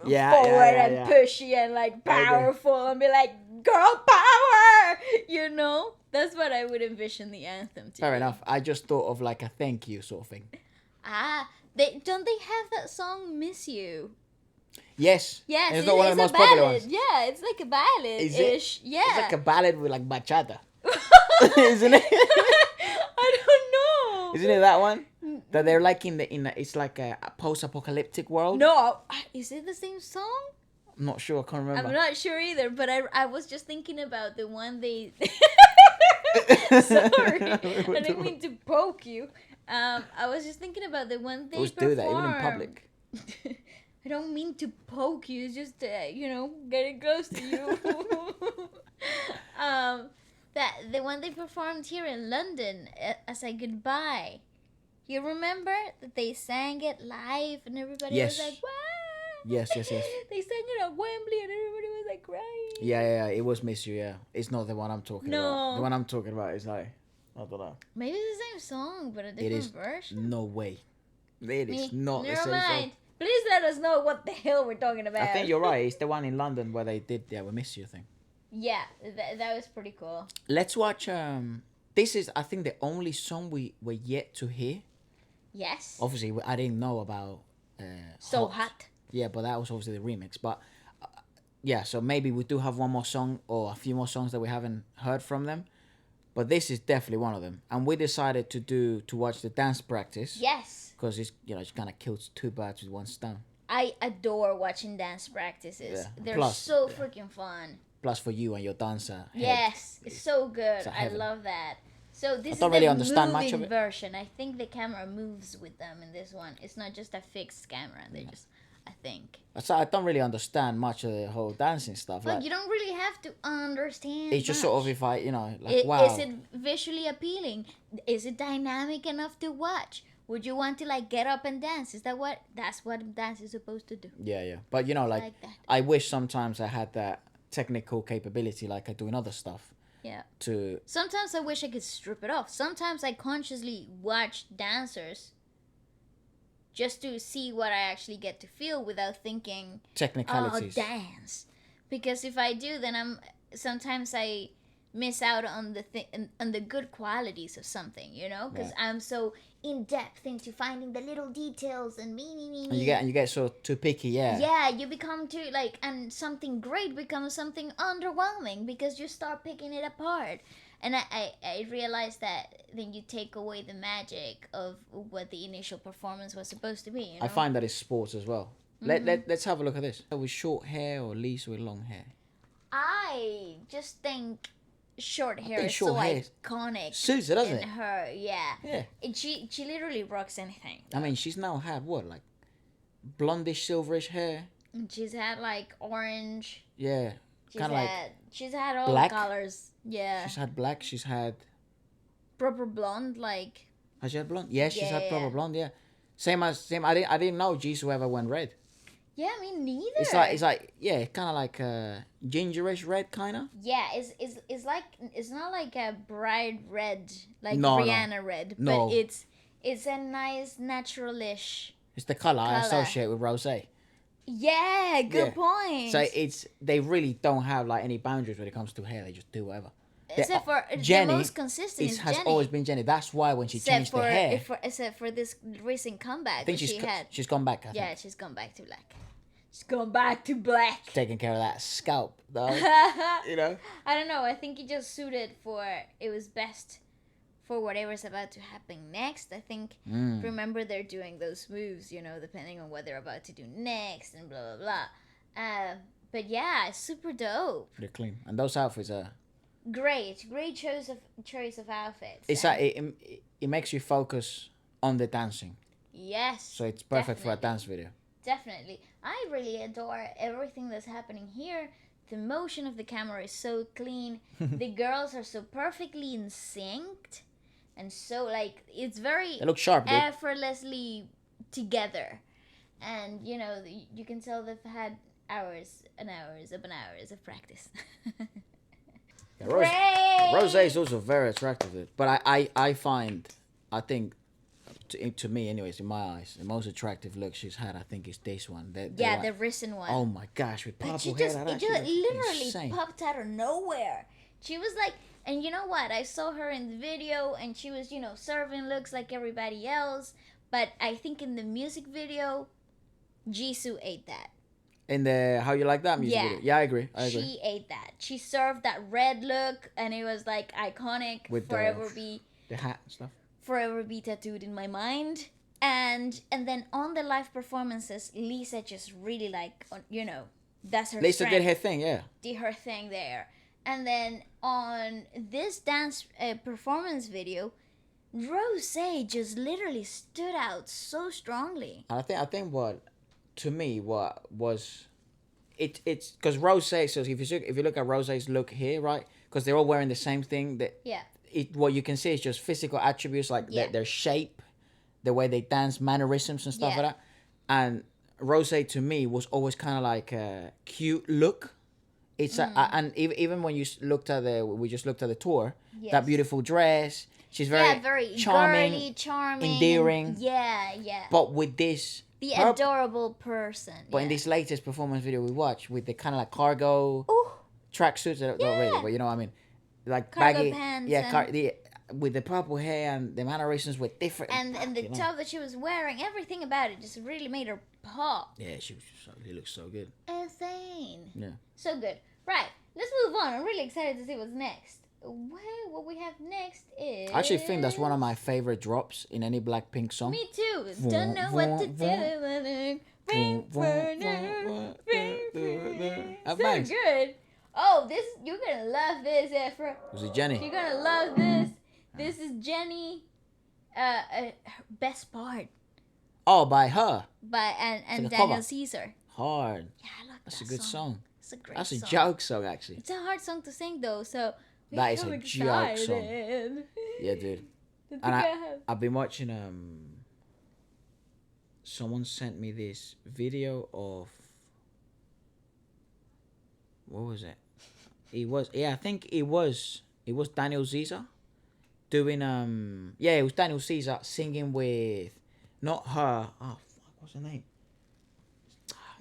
forward and pushy and like powerful and be like girl power. You know, that's what I would envision the anthem to. Fair be. enough. I just thought of like a thank you sort of thing. Don't they have that song "Miss You"? Yes. Yes, And it's not one of the most popular ones. Yeah, it's like a ballad ish. Yeah, It's like a ballad with like bachata, isn't it? I don't know. Isn't it that one? That they're like in the it's like a post-apocalyptic world. No, is it the same song? I'm not sure. I can't remember. I'm not sure either, but I was just thinking about the one they. Sorry, I didn't mean to poke you. I was just thinking about the one they Always performed. do that even in public. I don't mean to poke you. It's just getting close to you. That the one they performed here in London as a goodbye. You remember that they sang it live and everybody Yes. was like, "Wow!" Yes. They sang it at Wembley and everybody was like crying. Yeah. It was Miss You. Yeah, it's not the one I'm talking about. No. The one I'm talking about is like, I don't know. Maybe it's the same song but a It different is version. no way. It is not the Never same mind. song. Please let us know what the hell we're talking about. I think you're right. It's the one in London where they did the We Miss You thing. Yeah, that was pretty cool. Let's watch. This is, I think, the only song we were yet to hear. Yes. Obviously, I didn't know about. So hot. Yeah, but that was obviously the remix. But yeah, so maybe we do have one more song or a few more songs that we haven't heard from them. But this is definitely one of them, and we decided to watch the dance practice. Yes. Because it's it kind of kills two birds with one stone. I adore watching dance practices. Yeah. They're Plus, so freaking fun. Plus for you and your dancer. head. Yes, it's so good. It's a I heaven. love that. So this is don't the really understand much moving of it. version. I think the camera moves with them in this one. It's not just a fixed camera. They just, I think. So I don't really understand much of the whole dancing stuff. But Like, you don't really have to understand. it's just sort of much. if I, like, wow. Is it visually appealing? Is it dynamic enough to watch? Would you want to like get up and dance? That's what dance is supposed to do? Yeah. But like that. I wish sometimes I had that technical capability like I do in other stuff. Yeah. To Sometimes I wish I could strip it off. Sometimes I consciously watch dancers just to see what I actually get to feel without thinking, technicalities. dance. Because if I do, then sometimes I miss out on the good qualities of something, because I'm so in depth into finding the little details and me. And you get so too picky, yeah. Yeah, you become too and something great becomes something underwhelming because you start picking it apart. And I realized that then you take away the magic of what the initial performance was supposed to be. I find that it's sports as well. Let's have a look at this. With short hair or Lisa with long hair? I just think short hair think is short so hair iconic. suits it, doesn't in it? her, yeah. Yeah. And she literally rocks anything. I mean, she's now had what, like blondish, silverish hair? And she's had like orange. Yeah. Kind of like She's had all black? the colors. Yeah. she's had black. She's had. Proper blonde, like. Has she had blonde? Yeah, she's had proper Yeah. blonde. Yeah. Same. I didn't know Jisoo ever went red. Yeah, me neither. It's like yeah, kind of like gingerish red, kind of. Yeah, it's like it's not like a bright red like No, no. Rihanna red, No. but it's a nice naturalish. It's the color I Colour. associate with rosé. Yeah, good Yeah. point. So they really don't have like any boundaries when it comes to hair. They just do whatever. Except for Jennie the most consistent is has Jennie. always been Jennie. That's why when she Except changed for the hair, except for this recent comeback I think that she had. she's gone back. I think. Yeah, she's gone back to black. She's gone back to black. Taking care of that scalp, though. You know. I don't know. I think it just suited it was best for whatever's about to happen next. I think, remember they're doing those moves, depending on what they're about to do next and blah, blah, blah. But yeah, it's super dope. Pretty clean, and those outfits are. Great choice of outfits. It's And like it makes you focus on the dancing, yes. so it's perfect for a definitely. dance video. Definitely. I really adore everything that's happening here. The motion of the camera is so clean. The girls are so perfectly in sync. And so, it's very They look sharp, dude. effortlessly together. And, you can tell they've had hours and hours upon hours of practice. Yeah, Great! Rosé is also very attractive, dude. But I think, to me anyways, in my eyes, the most attractive look she's had, I think, is this one. The risen one. Oh my gosh, with purple But she hair, just, that it actually just looks literally insane. popped out of nowhere. She was like, and you know what? I saw her in the video and she was, serving looks like everybody else. But I think in the music video, Jisoo ate that. In the How You Like That music Yeah. video. Yeah, I agree. She ate that. She served that red look and it was like iconic. With the- The hat and stuff. Forever be tattooed in my mind. And then on the live performances, Lisa just really that's her Lisa strength. did her thing, yeah. Did her thing there. And then on this dance performance video, Rosé just literally stood out so strongly. And I think what to me, what was it's because Rose. So if you look at Rose's look here, right? Because they're all wearing the same thing. That Yeah. what you can see is just physical attributes like Yeah. their shape, the way they dance, mannerisms and stuff Yeah. like that. And Rose to me was always kind of like a cute look. It's and even when you looked at we just looked at the tour. Yes. That beautiful dress. She's very, very charming, girly, charming, endearing. Yeah, yeah. But with this, The her- adorable person. but in yeah. this latest performance video we watched with the kind of like cargo Ooh, tracksuits, not really, Yeah. but you know what I mean, like Cargo baggy, pants yeah, and- with the purple hair and the mannerisms were different. and the you know. top that she was wearing, everything about it just really made her pop. Yeah, she looked so good. Insane. Yeah. So good. Right, let's move on. I'm really excited to see what's next. Well, what we have next is... I actually think that's one of my favorite drops in any Blackpink song. Me too. Don't know what to do. Ring for now. Ring for now. That So bangs. good. Oh, this you're gonna love this, Ephra. Was it Jennie? You're gonna love this. This is Jennie. Her best part Oh, by her. by and like a Daniel cover. Caesar. Hard. Yeah, I love That's that a good song. It's a great That's a song. joke song, actually. It's a hard song to sing though, so That is I'm a joke song. excited. Yeah, dude. The And thing I have- I've been watching someone sent me this video of what was it? I think it was Daniel Caesar doing it was Daniel Caesar singing with not her. Oh fuck, what's her name?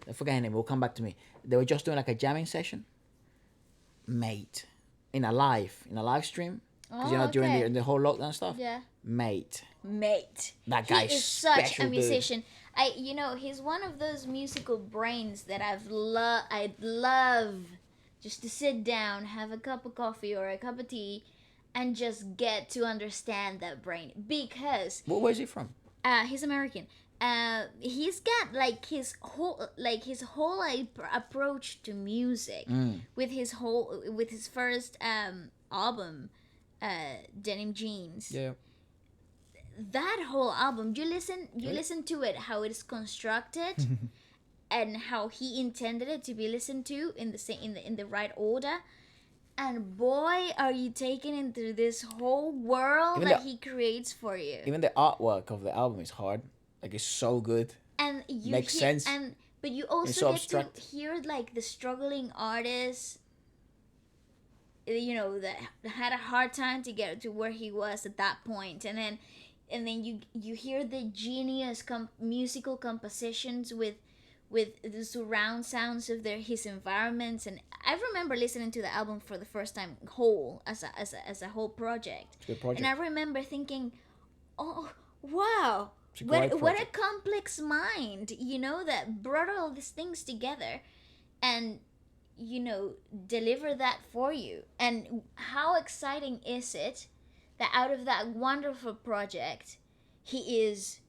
I forget her name, it'll come back to me. They were just doing like a jamming session. Mate. In a live stream. Because Oh, during okay. the whole lockdown stuff. Yeah. Mate. That He guy's is such special, a dude. musician. He's one of those musical brains that I'd love just to sit down, have a cup of coffee or a cup of tea, and just get to understand that brain. Because Where's he from? he's American. He's got like his whole approach to music with his first album, Denim Jeans. Yeah. That whole album, you listen to it, how it is constructed, and how he intended it to be listened to in the right order. And boy, are you taken into this whole world Even that the- he creates for you. Even the artwork of the album is hard. Like it's so good. And you Makes hear, sense. but you also so get abstract. to hear like the struggling artists, that had a hard time to get to where he was at that point, and then you hear the genius musical compositions with the surround sounds of his environments. And I remember listening to the album for the first time whole as a whole project. It's a good project. And I remember thinking, oh wow, It's a great what a project. complex mind, that brought all these things together and deliver that for you. And how exciting is it that out of that wonderful project he is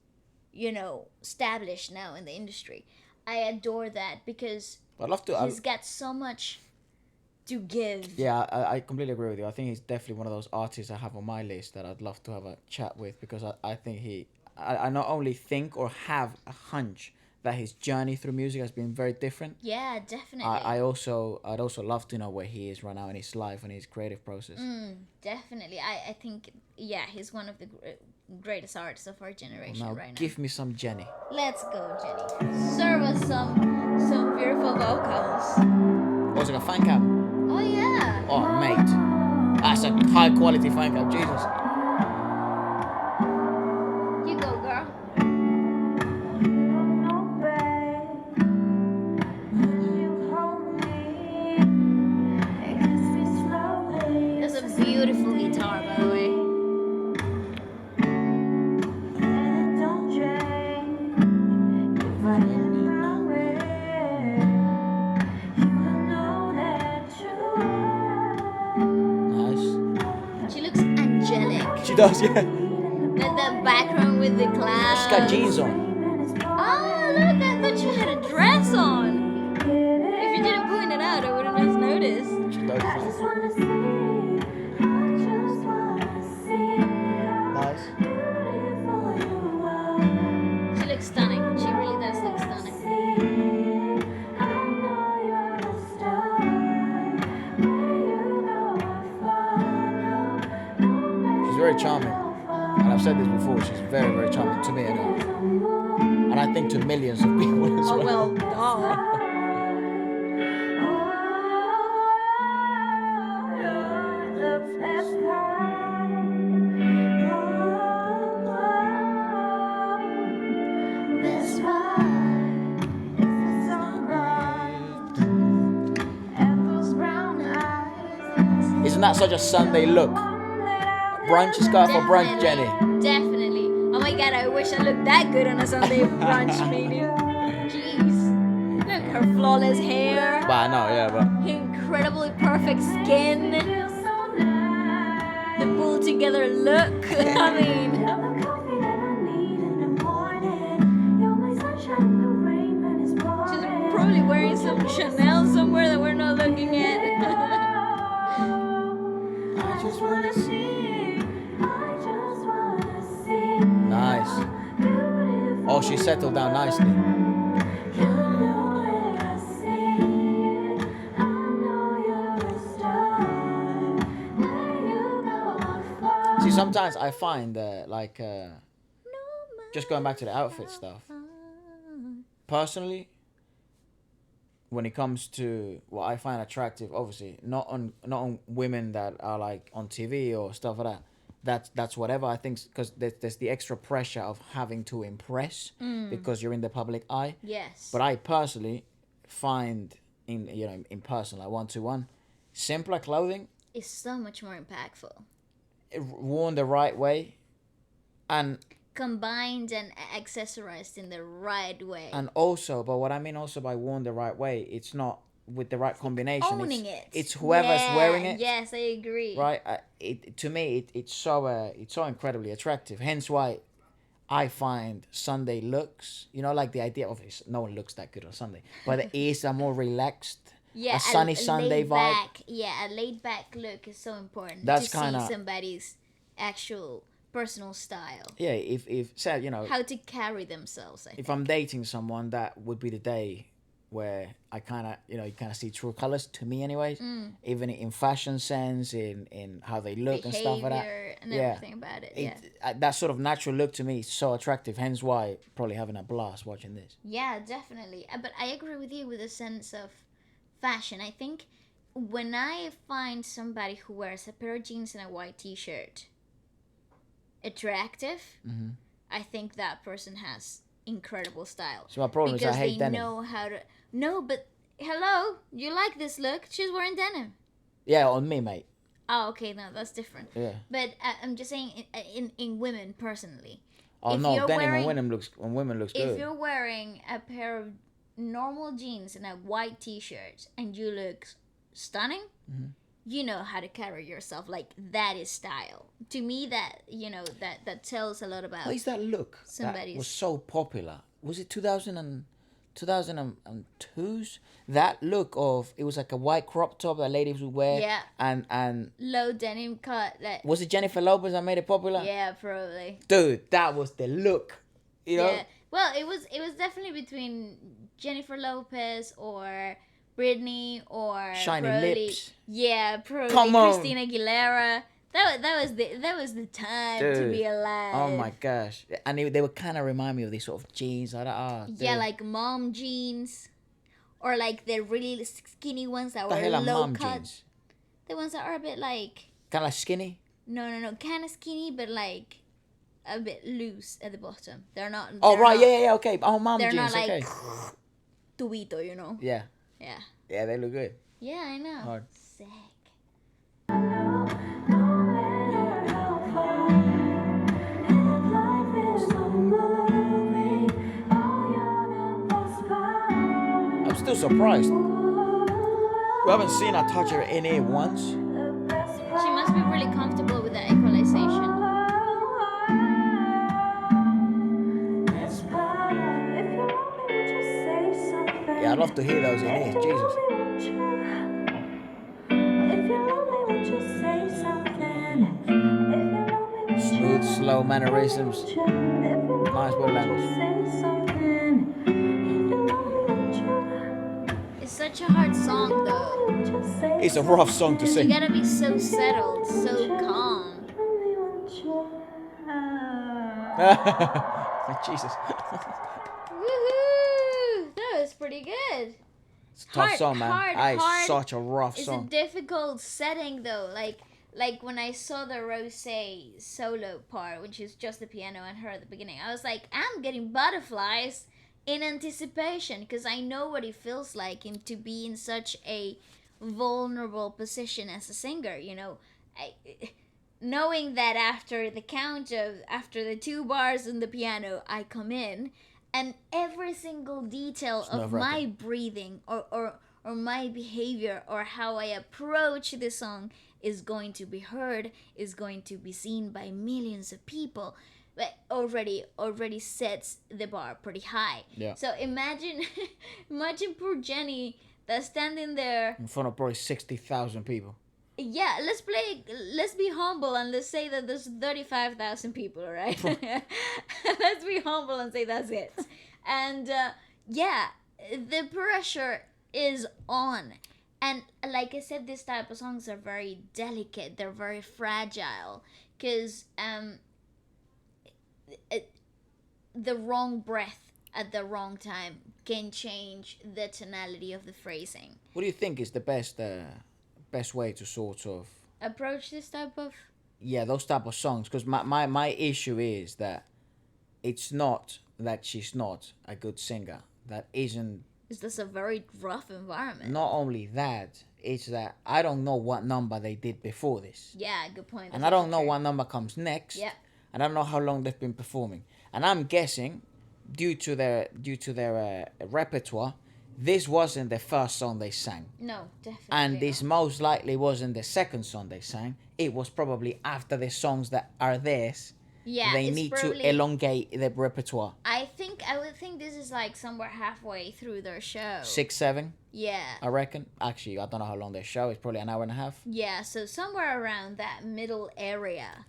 established now in the industry. I adore that because I'd love to. he's got so much to give. Yeah, I completely agree with you. I think he's definitely one of those artists I have on my list that I'd love to have a chat with because I think I not only think or have a hunch that his journey through music has been very different. Yeah, definitely. I'd also love to know where he is right now in his life and his creative process. Definitely. I think, he's one of the greatest artists of our generation Now right now. give me some Jennie. Let's go, Jennie. Serve us some beautiful vocals. Oh, it's like a fan cam. Oh, yeah. Oh, mate, that's a high quality fan cam. Jesus. You go, girl. That's a beautiful guitar, by the way. Nice. She looks angelic. She does, yeah. The background with the clouds. She's got jeans on. Oh, look, I thought she had a dress on. If you didn't point it out, I wouldn't have noticed. She does. Nice. She looks stunning. She really does look stunning. I've said this before, she's very, very charming to me, anyway. And I think to millions of people as Oh well. well, duh. Isn't that such a Sunday look? Brunch scarf or brunch, Jenny? Definitely. Oh my god, I wish I looked that good on a Sunday brunch meeting. Jeez. Look at her flawless hair. But I know, yeah, but Incredibly perfect skin. The pulled together look. I mean, she's probably wearing some Chanel somewhere that we're not looking at. I just wanna see. Nice. Oh, she settled down nicely. See, sometimes I find that, like, just going back to the outfit stuff, personally, when it comes to what I find attractive, obviously, not on women that are, like, on TV or stuff like that. That's whatever. I think because there's the extra pressure of having to impress because you're in the public eye. Yes. But I personally find in person, like 1-to-1, simpler clothing It's so much more impactful. worn the right way, and Combined and accessorized in the right way. and also, but what I mean also by worn the right way, it's not with the right combination. Owning it. It's whoever's wearing it. Yes, I agree. Right. To me, it's so incredibly attractive. Hence why I find Sunday looks, like the idea of no one looks that good on Sunday, but it is a more relaxed, Yeah, a sunny Sunday laid vibe. back, yeah, a laid back look is so important. That's to kinda- see somebody's actual personal style. Yeah, if said, How to carry themselves, I think. if I'm dating someone, that would be the day where I kind of, you kind of see true colors, to me anyways, even in fashion sense, in how they look and stuff like that. Behavior and Yeah. everything about it, yeah. That sort of natural look to me is so attractive, hence why probably having a blast watching this. Yeah, definitely. But I agree with you with the sense of fashion. I think when I find somebody who wears a pair of jeans and a white t-shirt attractive, I think that person has incredible style. So my problem is I hate they denim. know how to. No, but hello, you like this look? She's wearing denim. Yeah, on me, mate. Oh, okay, no, that's different. Yeah. But I'm just saying, in women personally. Oh If no, you're denim wearing- on women looks If good. you're wearing a pair of normal jeans and a white t-shirt and you look stunning, you know how to carry yourself. Like, that is style. To me, that that tells a lot about. What is that look that somebody's- was so popular? Was it 2002's? That look of, it was like a white crop top that ladies would wear. Yeah. And Low denim cut. Like, was it Jennifer Lopez that made it popular? yeah, probably. Dude, that was the look. Yeah. Well, it was definitely between Jennifer Lopez or Britney or Shiny probably, lips. Yeah, probably Come on. Christina Aguilera. That was the time to Dude. be alive. Oh my gosh. And they would kind of remind me of these sort of jeans. Yeah, dude. like mom jeans, or like the really skinny ones that What the were hell are low mom cut. jeans? The ones that are a bit like Kind of like skinny? no, kind of skinny, but like a bit loose at the bottom. They're not. Oh, they're right. not- Yeah, okay. Oh, mom They're jeans. not like Okay. tubito, you know. Yeah. Yeah. Yeah, they look good. Yeah, I know. Hard. Sick. I'm still surprised. We haven't seen her touch her in here once. She must be really comfortable with the equalization. Yeah, I'd love to hear those in here. Jesus. Smooth, slow mannerisms. Nice body language. It's such a hard song, though. It's a rough song to You sing. gotta be so settled, so calm. Jesus. Woohoo! That was pretty good. It's a tough song, man. Hard. Such a rough It's song. a difficult setting though. Like when I saw the Rose solo part, which is just the piano and her at the beginning, I was like, I'm getting butterflies in anticipation because I know what it feels like to be in such a vulnerable position as a singer. You know, knowing that after the 2 bars on the piano, I come in, and every single detail of my breathing or my behavior or how I approach the song is going to be heard, is going to be seen by millions of people, but already sets the bar pretty high. Yeah. So imagine poor Jennie that's standing there in front of probably 60,000 people. Yeah, let's be humble and let's say that there's 35,000 people, right? Let's be humble and say that's it. And yeah, the pressure is on. And like I said, this type of songs are very delicate. They're very fragile because the wrong breath at the wrong time can change the tonality of the phrasing. What do you think is the best way to sort of approach this type of those type of songs? Because my issue is that it's not that she's not a good singer. That isn't. Is this a very rough environment? Not only that, it's that I don't know what number they did before this. Yeah, good point. And I don't know what number comes next. Yeah. And I don't know how long they've been performing. And I'm guessing, due to their repertoire, this wasn't the first song they sang. No, definitely. And this most likely wasn't the second song they sang. It was probably after the songs that are theirs. Yeah, they need to elongate the repertoire. I would think this is like somewhere halfway through their show. 6, 7. Yeah. I reckon. Actually, I don't know how long their show is. Probably an hour and a half. Yeah, so somewhere around that middle area.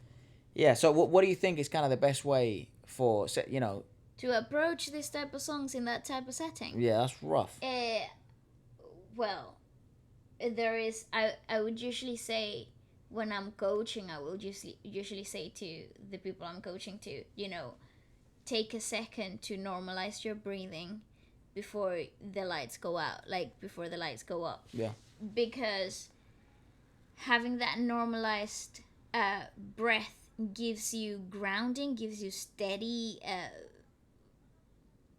Yeah. So what do you think is kind of the best way for to approach this type of songs in that type of setting? Yeah, that's rough. Well, there is. I would usually say, when I'm coaching, I will usually say to the people I'm coaching to, take a second to normalize your breathing before the lights go out, like before the lights go up. Yeah. Because having that normalized breath gives you grounding, gives you steady,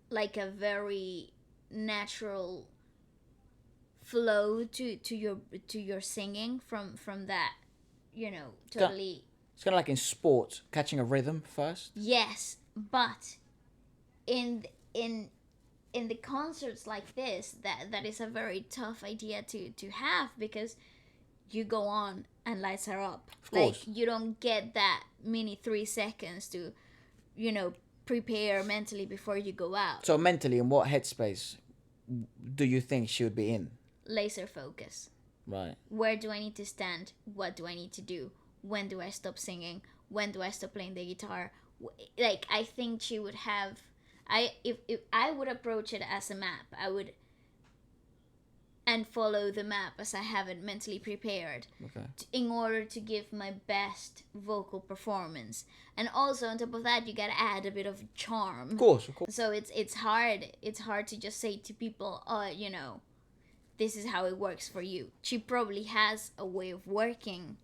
like a very natural flow to your singing from that. Totally. It's kind of like in sport, catching a rhythm first. Yes, but in the concerts like this, that is a very tough idea to have, because you go on and lights are up. Of course. Like, you don't get that mini 3 seconds to, prepare mentally before you go out. So mentally, in what headspace do you think she would be in? Laser focus. Right. Where do I need to stand? What do I need to do? When do I stop singing? When do I stop playing the guitar? Like, I think she would have... If I would approach it as a map, I would... and follow the map as I have it mentally prepared. Okay. In order to give my best vocal performance. And also, on top of that, you gotta add a bit of charm. Of course. So it's hard. It's hard to just say to people, this is how it works for you. She probably has a way of working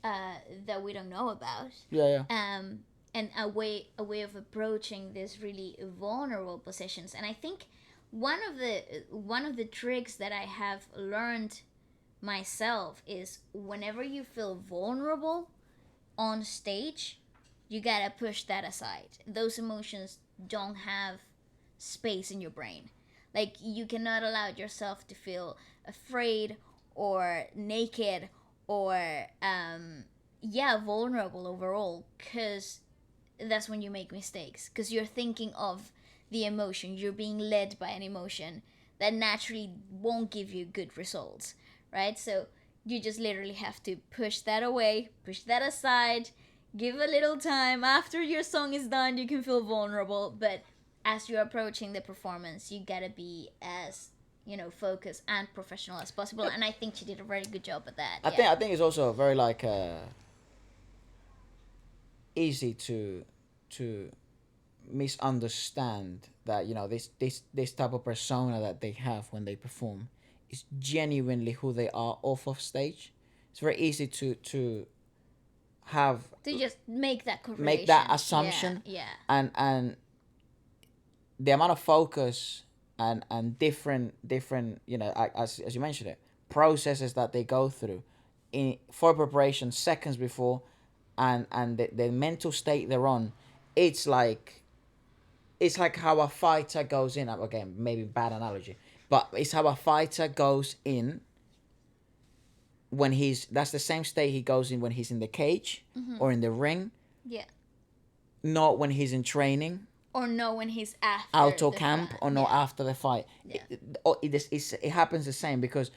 that we don't know about. Yeah. And a way of approaching these really vulnerable positions. And I think one of the tricks that I have learned myself is, whenever you feel vulnerable on stage, you gotta push that aside. Those emotions don't have space in your brain. Like, you cannot allow yourself to feel afraid or naked or, vulnerable overall, because that's when you make mistakes. Because you're thinking of the emotion. You're being led by an emotion that naturally won't give you good results, right? So you just literally have to push that away, push that aside, give a little time. After your song is done, you can feel vulnerable, but as you're approaching the performance, you gotta be as, focused and professional as possible. And I think she did a very good job at that. I think it's also very easy to to misunderstand that, you know, this type of persona that they have when they perform is genuinely who they are off of stage. It's very easy to have To just make that correlation. make that assumption. Yeah. And the amount of focus and different you know, as you mentioned it, processes that they go through for preparation seconds before, and the mental state they're on, it's like how a fighter goes in. Again, maybe bad analogy, but it's how a fighter goes in when that's the same state he goes in when he's in the cage or in the ring, Yeah. not when he's in training. Or no, when he's after Auto the camp fight. or not Yeah. after the fight. Yeah. It happens the same, because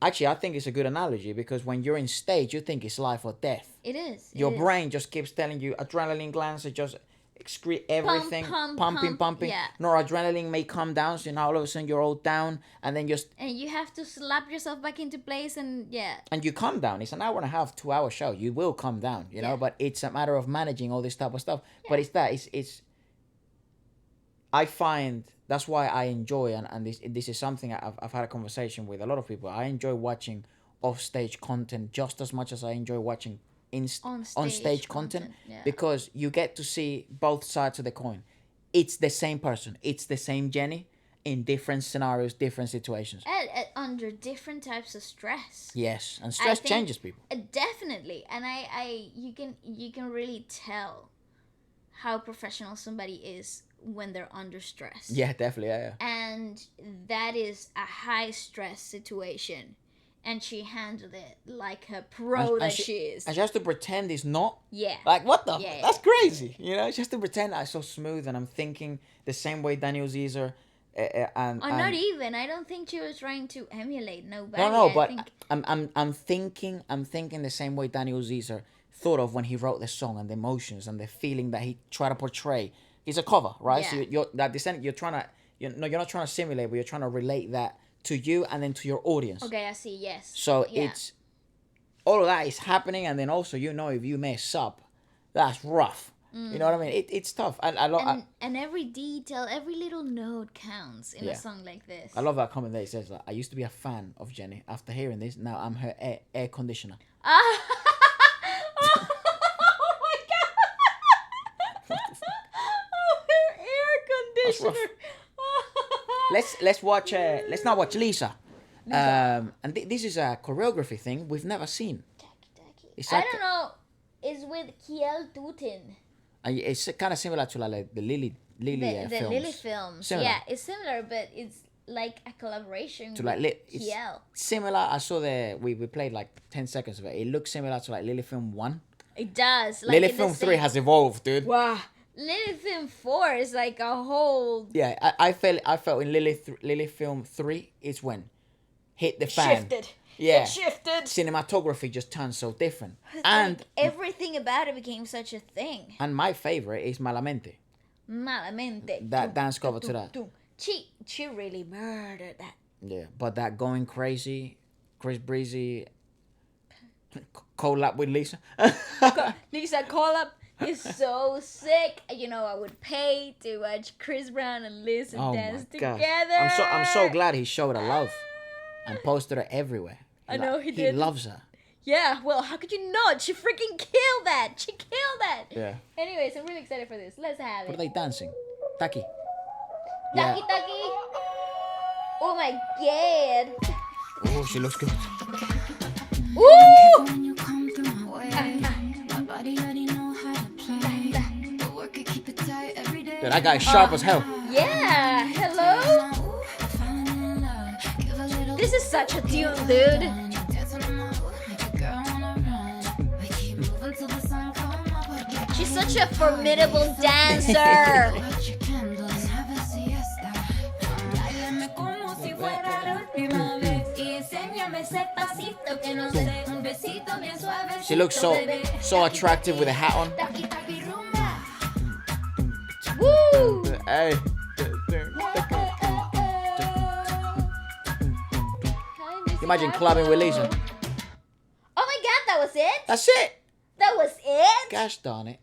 actually I think it's a good analogy, because when you're in stage you think it's life or death. It is. Your brain just keeps telling you, adrenaline glands are just excrete everything, pumping. Yeah. Noradrenaline may come down, so now all of a sudden you're all down, and then And you have to slap yourself back into place, and and you come down. It's an hour and a half, 2 hour show. You will come down, you know, Yeah. but it's a matter of managing all this type of stuff. But it's I find that's why I enjoy, and this is something I've had a conversation with a lot of people. I enjoy watching off-stage content just as much as I enjoy watching on-stage content, yeah. because you get to see both sides of the coin. It's the same person. It's the same Jennie in different scenarios, different situations. Under different types of stress. Yes, and stress think- changes people. Definitely, and you can really tell how professional somebody is when they're under stress. Yeah, definitely. Yeah. And that is a high stress situation, and she handled it like a pro And that she is. And she has to pretend it's not. Yeah. Like, what the? Yeah. That's crazy. You know, she has to pretend that it's so smooth, and I'm thinking the same way Daniel Caesar. And Not even. I don't think she was trying to emulate nobody. No, I but think, I'm thinking the same way Daniel Caesar thought of when he wrote the song, and the emotions and the feeling that he tried to portray. It's a cover, right? Yeah. So you're trying to you're not trying to simulate, but you're trying to relate that to you and then to your audience. okay, I see. Yes. So Yeah. it's all of that is happening, and then also, you know, if you mess up, that's rough. You know what I mean? It's tough. And And every detail, every little note counts in Yeah. a song like this. I love that comment that he says, like, I used to be a fan of Jennie. After hearing this, now I'm her air conditioner. Ah! Oh my god! Oh, her air That's rough. conditioner. Let's watch. Let's not watch Lisa. And this is a choreography thing we've never seen. It's I like, don't know. It's with Kiel Tutin. it's kind of similar to like the Lily The films. Lily films. Similar. Yeah, it's similar, but it's like a collaboration To with like it's Kiel. similar. I saw we played like 10 seconds of it. It looks similar to like Lily film 1. It does. Like Lily in the film 3 same- has evolved, dude. Wow. Lily film 4 is like a whole Yeah, I felt in Lily film 3 is when hit the fan. shifted. Yeah. It shifted. Cinematography just turned so different. Like, And everything about it became such a thing. my favorite is Malamente. Malamente. That dance cover to that. She really murdered that. Yeah, but that going crazy, Chris Breezy collab with Lisa. Lisa collab is so sick. You know, I would pay to watch Chris Brown and Lisa Oh dance my god! together. I'm so glad he showed her love and posted her everywhere. I know he He did. loves her. Yeah, well, how could you not? She freaking killed that. She killed that. Yeah. Anyways, I'm really excited for this. Let's have What it. are they dancing? Taki. Taki Taki. Oh my god. Oh, she looks good. Ooh. When you come through my way, my body already know how to play. But work it, keep it tight every day. Dude, that guy is sharp as hell. Yeah. Hello. Ooh, falling in love. Give a little This is such a tune, dude. dancing on my ooh, make a girl wanna run. We keep moving till the sun come up. She's such a formidable dancer. Light your candles, have a siesta. Báilame como si fuera la última vez. Y enséñame ese pasito que no sé. Un besito bien suave. She looks so attractive with a hat on. Taki taki rumba. Woo. Hey. Imagine clubbing with Lisa. Oh my god, that was it? That's it. That was it? Gosh darn it.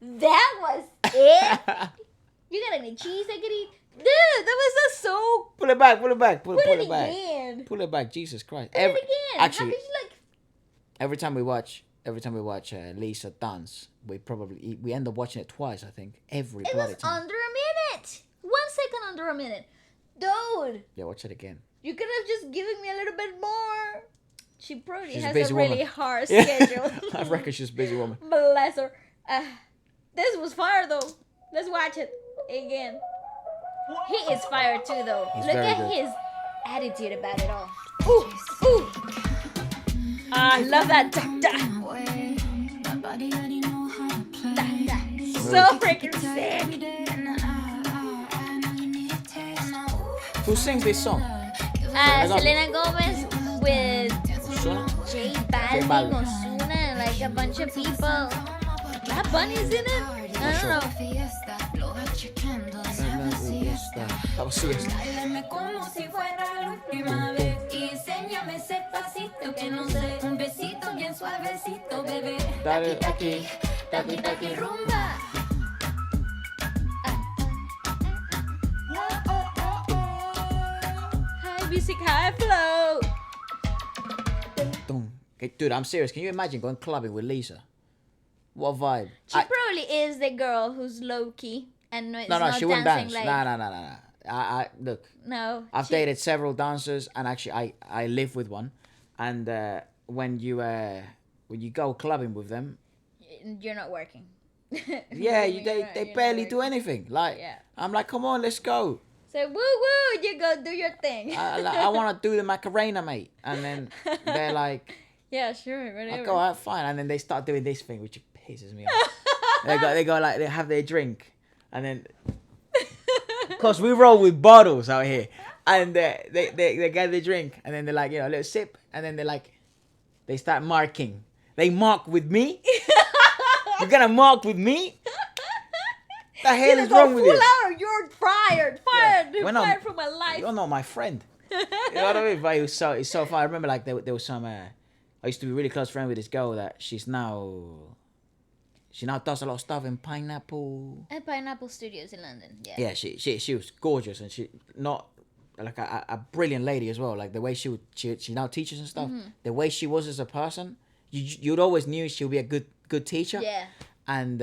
That was it. You got any cheese I could eat? Dude, that was just so. Pull it back. Pull it back. Put Pull it it back. again. Pull it back. Jesus Christ. Put it again. Actually, How could you like? every time we watch Lisa dance, we end up watching it twice. I think every It bloody was time. under a minute. 1 second under a minute. Dude, Yeah, watch it again. you could have just given me a little bit more. She probably She's a has busy a really woman. hard Yeah. schedule. I reckon she's a busy woman. Bless her. This was fire though. Let's watch it again. He is fire too though. He's Look very at good. his attitude about it all. Ooh, ooh. I love that. Da, da, My body already know how to play. da, da. So freaking sick. Every day, and I know you need a taste. Who sings this song? Selena Gomez with Ozuna? J Balvin. Balvin, Ozuna, and like a bunch of people. That Bunny's in it? I don't know. Fiesta, blow out your candles, have a siesta. That was serious. Báilame como si fuera la última vez y enséñame ese pasito que no sé, un besito bien suavecito, bebé. Dale, Taki, taki, taki, taki, rumba. High music, high flow. Boom. Okay, dude, I'm serious. Can you imagine going clubbing with Lisa? What a vibe. She probably is the girl who's low key and is No, not she wouldn't dancing dance. like. No. I look. No. I've she- dated several dancers, and actually, I live with one. And when you go clubbing with them, You're not working. yeah, You're they not barely do working. anything. Like, Yeah. I'm like, come on, let's go. So woo woo, you go do your thing. I want to do the Macarena, mate. And then they're like, Yeah, sure, I whatever. go, all right, fine. And then they start doing this thing, which pisses me off. they go like, they have their drink, and then, cause we roll with bottles out here, and they get the drink, and then they're like, a little sip, and then they're like, they start marking. They mark with me. You're gonna mark with me? The hell Either is go wrong with full you? out or you're fired. Fired. Yeah. You're Well, no, fired from my life. You're not my friend. You know what I mean? But it's so fun. I remember like there was some. I used to be really close friend with this girl that she now does a lot of stuff in Pineapple. At Pineapple Studios in London. Yeah. Yeah, she was gorgeous, and she not like a brilliant lady as well. Like the way she now teaches and stuff. Mm-hmm. The way she was as a person, you'd always knew she'll be a good teacher. Yeah. And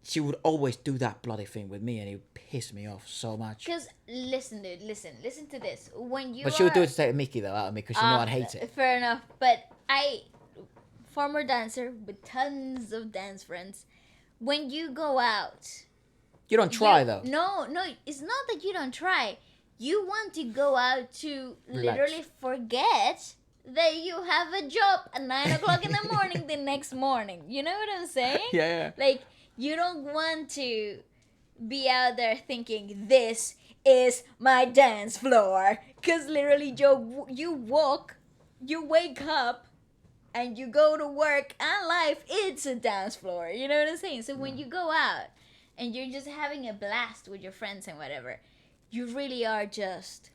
she would always do that bloody thing with me, and it would piss me off so much. Because listen, dude, listen to this. When you But she would do it to take Mickey though out of me, because she knew I'd hate it. Fair enough, but former dancer with tons of dance friends. When you go out, You don't try you- though. No, it's not that you don't try. You want to go out to Relax. literally forget that you have a job at 9 o'clock in the morning the next morning. You know what I'm saying? Yeah. Like, you don't want to be out there thinking, this is my dance floor. Because literally, you wake up, and you go to work, and life, it's a dance floor. You know what I'm saying? So when you go out, and you're just having a blast with your friends and whatever, you really are just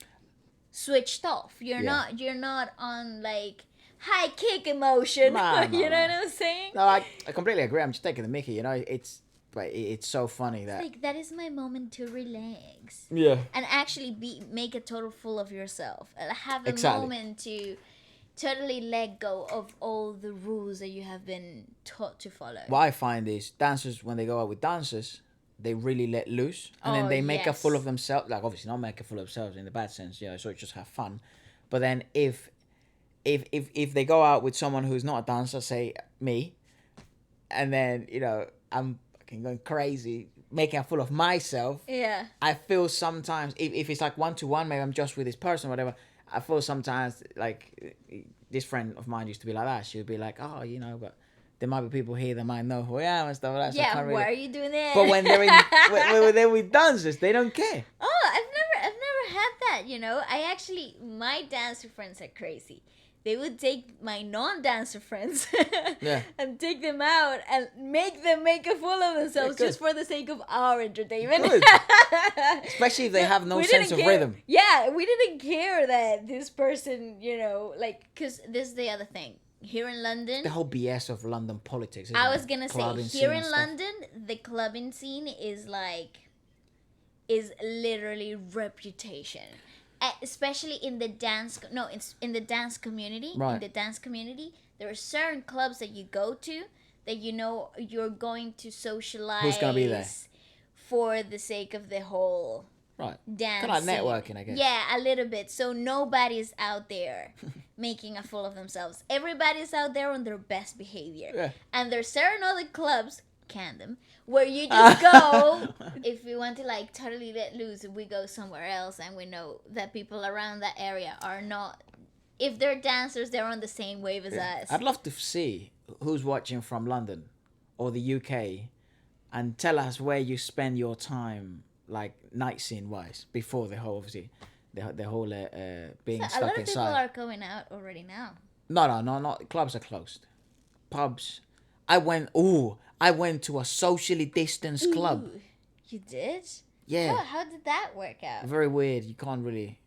switched off. You're not on, like, high kick emotion. Nah, you know nah. what I'm saying? No, I completely agree. I'm just taking the Mickey. It's so funny that. Like, that is my moment to relax Yeah. and actually make a total fool of yourself and have a Exactly. moment to totally let go of all the rules that you have been taught to follow. What I find is dancers, when they go out with dancers, they really let loose, and then Oh, they make a yes. fool of themselves. Like, obviously not make a fool of themselves in the bad sense, so just have fun. But then if they go out with someone who's not a dancer, say me, and then I'm fucking going crazy, making a fool of myself. Yeah. I feel sometimes if it's like 1-to-1, maybe I'm just with this person or whatever. I feel sometimes like this friend of mine used to be like that. She would be like, oh, but there might be people here that might know who I am and stuff like that. So I Yeah, can't why really... are you doing that? But when they're when they're with dancers, they don't care. Oh, I've never had that, my dancer friends are crazy. They would take my non-dancer friends Yeah. and take them out and make them make a fool of themselves good. just for the sake of our entertainment. Good. Especially if they have no We sense didn't of care. rhythm. Yeah, we didn't care that this person, because this is the other thing. here in London, The whole BS of London politics. I isn't was it? gonna say, Clubbing here scene in and stuff. London, the clubbing scene is literally reputation. Especially in the dance, no, it's in the dance community. Right. In the dance community, there are certain clubs that you go to that you know you're going to socialize. Who's gonna be there? For the sake of the whole Right. dance. Kind of like scene. networking, I guess. Yeah, a little bit. So nobody's out there making a fool of themselves. Everybody's out there on their best behavior. Yeah. And there's certain other clubs, Candom, where you just go. If we want to like totally let loose, we go somewhere else, and we know that people around that area are not. If they're dancers, they're on the same wave as us. I'd love to see who's watching from London or the UK and tell us where you spend your time, like night scene wise, before the whole, obviously, the whole being So a stuck lot of people inside. are going out already now. No, not clubs are closed. Pubs. I went to a socially distanced club. Ooh, you did? Yeah. How did that work out? Very weird. You can't really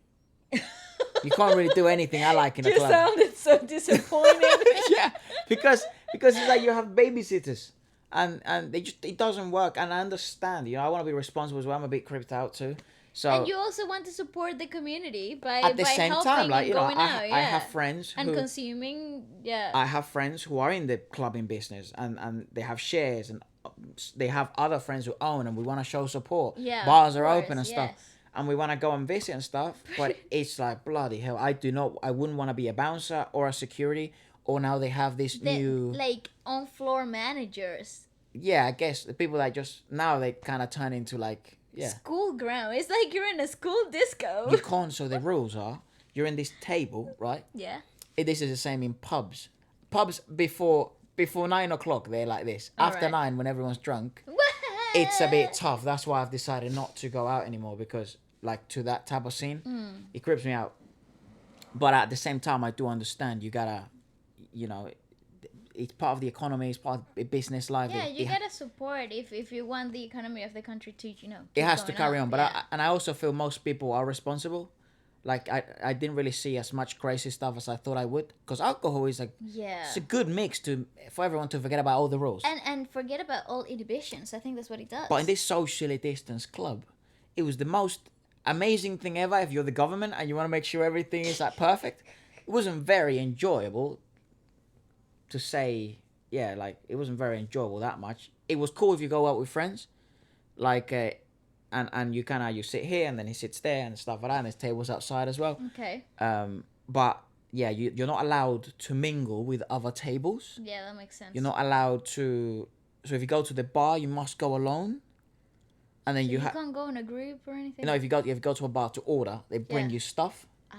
do anything I like in a You club. sounded so disappointed. Yeah, because it's like you have babysitters, and it doesn't work. And I understand, I want to be responsible as well. I'm a bit creeped out too. So And you also want to support the community by at the by same helping time, like and going out, yeah. I have friends and who consuming, yeah. I have friends who are in the clubbing business, and they have shares, and they have other friends who own, and we want to show support. Yeah, Bars of are course, open and stuff. yes. And we want to go and visit and stuff, but it's like bloody hell. I wouldn't want to be a bouncer or a security, or now they have this new. Like on floor managers. Yeah, I guess the people that just now they kind of turn into like School ground. It's like you're in a school disco. You can't. So the rules are you're in this table, right? Yeah. This is the same in pubs. Pubs before 9 o'clock they're like this. After Alright. 9 when everyone's drunk, it's a bit tough. That's why I've decided not to go out anymore because like to that type of scene, it creeps me out. But at the same time, I do understand you gotta, it's part of the economy. It's part of the business life. Yeah, you gotta support if you want the economy of the country to, It keep has to going carry up, on. But yeah. I also feel most people are responsible. Like I didn't really see as much crazy stuff as I thought I would. Because alcohol is Yeah. it's a good mix for everyone to forget about all the rules. And forget about all inhibitions. I think that's what it does. But in this socially distanced club, it was the most amazing thing ever. If you're the government and you want to make sure everything is like perfect, it wasn't very enjoyable. To say, yeah, like it wasn't very enjoyable that much. It was cool if you go out with friends, like, and you you sit here and then he sits there and stuff like that. And there's tables outside as well. Okay. But yeah, you're not allowed to mingle with other tables. Yeah, that makes sense. You're not allowed to. So if you go to the bar, you must go alone. And then So you you can't go in a group or anything? if you go to a bar to order, they bring Yeah. you stuff. Ah.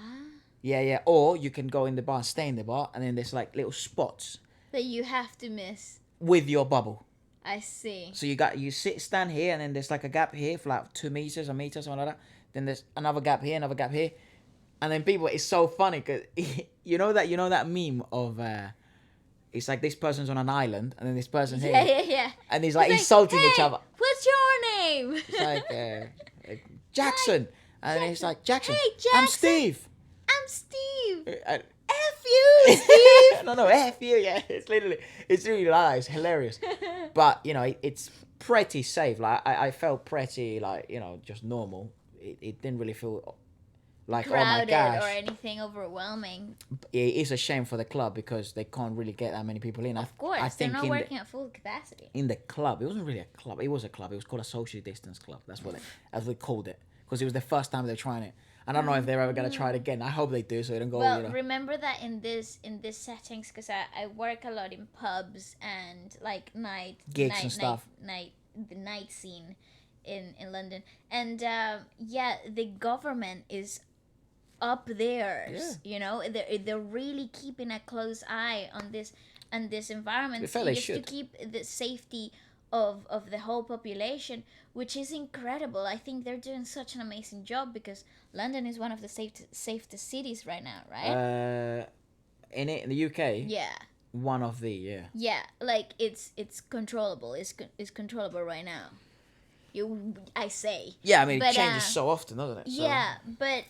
Yeah. Or you can go in the bar and stay in the bar, and then there's like little spots That you have to miss. with your bubble. I see. So you stand here, and then there's like a gap here for like 2 meters, a meter, something like that. Then there's another gap here, and then people. It's so funny because you know that meme of it's like this person's on an island, and then this person's here, Yeah. and he's like It's insulting "Hey, each other. What's your name? It's like Jackson, and then he's like Jackson. Hey, I'm Jackson." Steve. I'm Steve. F you, Steve. no, F you. Yeah, it's really like it's hilarious. But it's pretty safe. Like I felt pretty like just normal. It didn't really feel like oh my Crowded gosh. or anything overwhelming. It is a shame for the club because they can't really get that many people in. Of course, I they're think not working at full capacity. in the club, it wasn't really a club. It was a club. It was called a social distance club. That's what they called it because it was the first time they're trying it. I don't know if they're ever gonna try it again. I hope they do, so they don't go. Well, remember that in this settings, because I work a lot in pubs and like Gigs and stuff. The night scene in London, and the government is up there. They're really keeping a close eye on this environment They feel they just to should. keep the safety of the whole population, which is incredible. I think they're doing such an amazing job because London is one of the safest cities right now, right? In the UK, Yeah. one of the Yeah, like it's controllable. It's controllable right now. I say. Yeah, I mean But, it changes so often, doesn't it? So, Yeah, but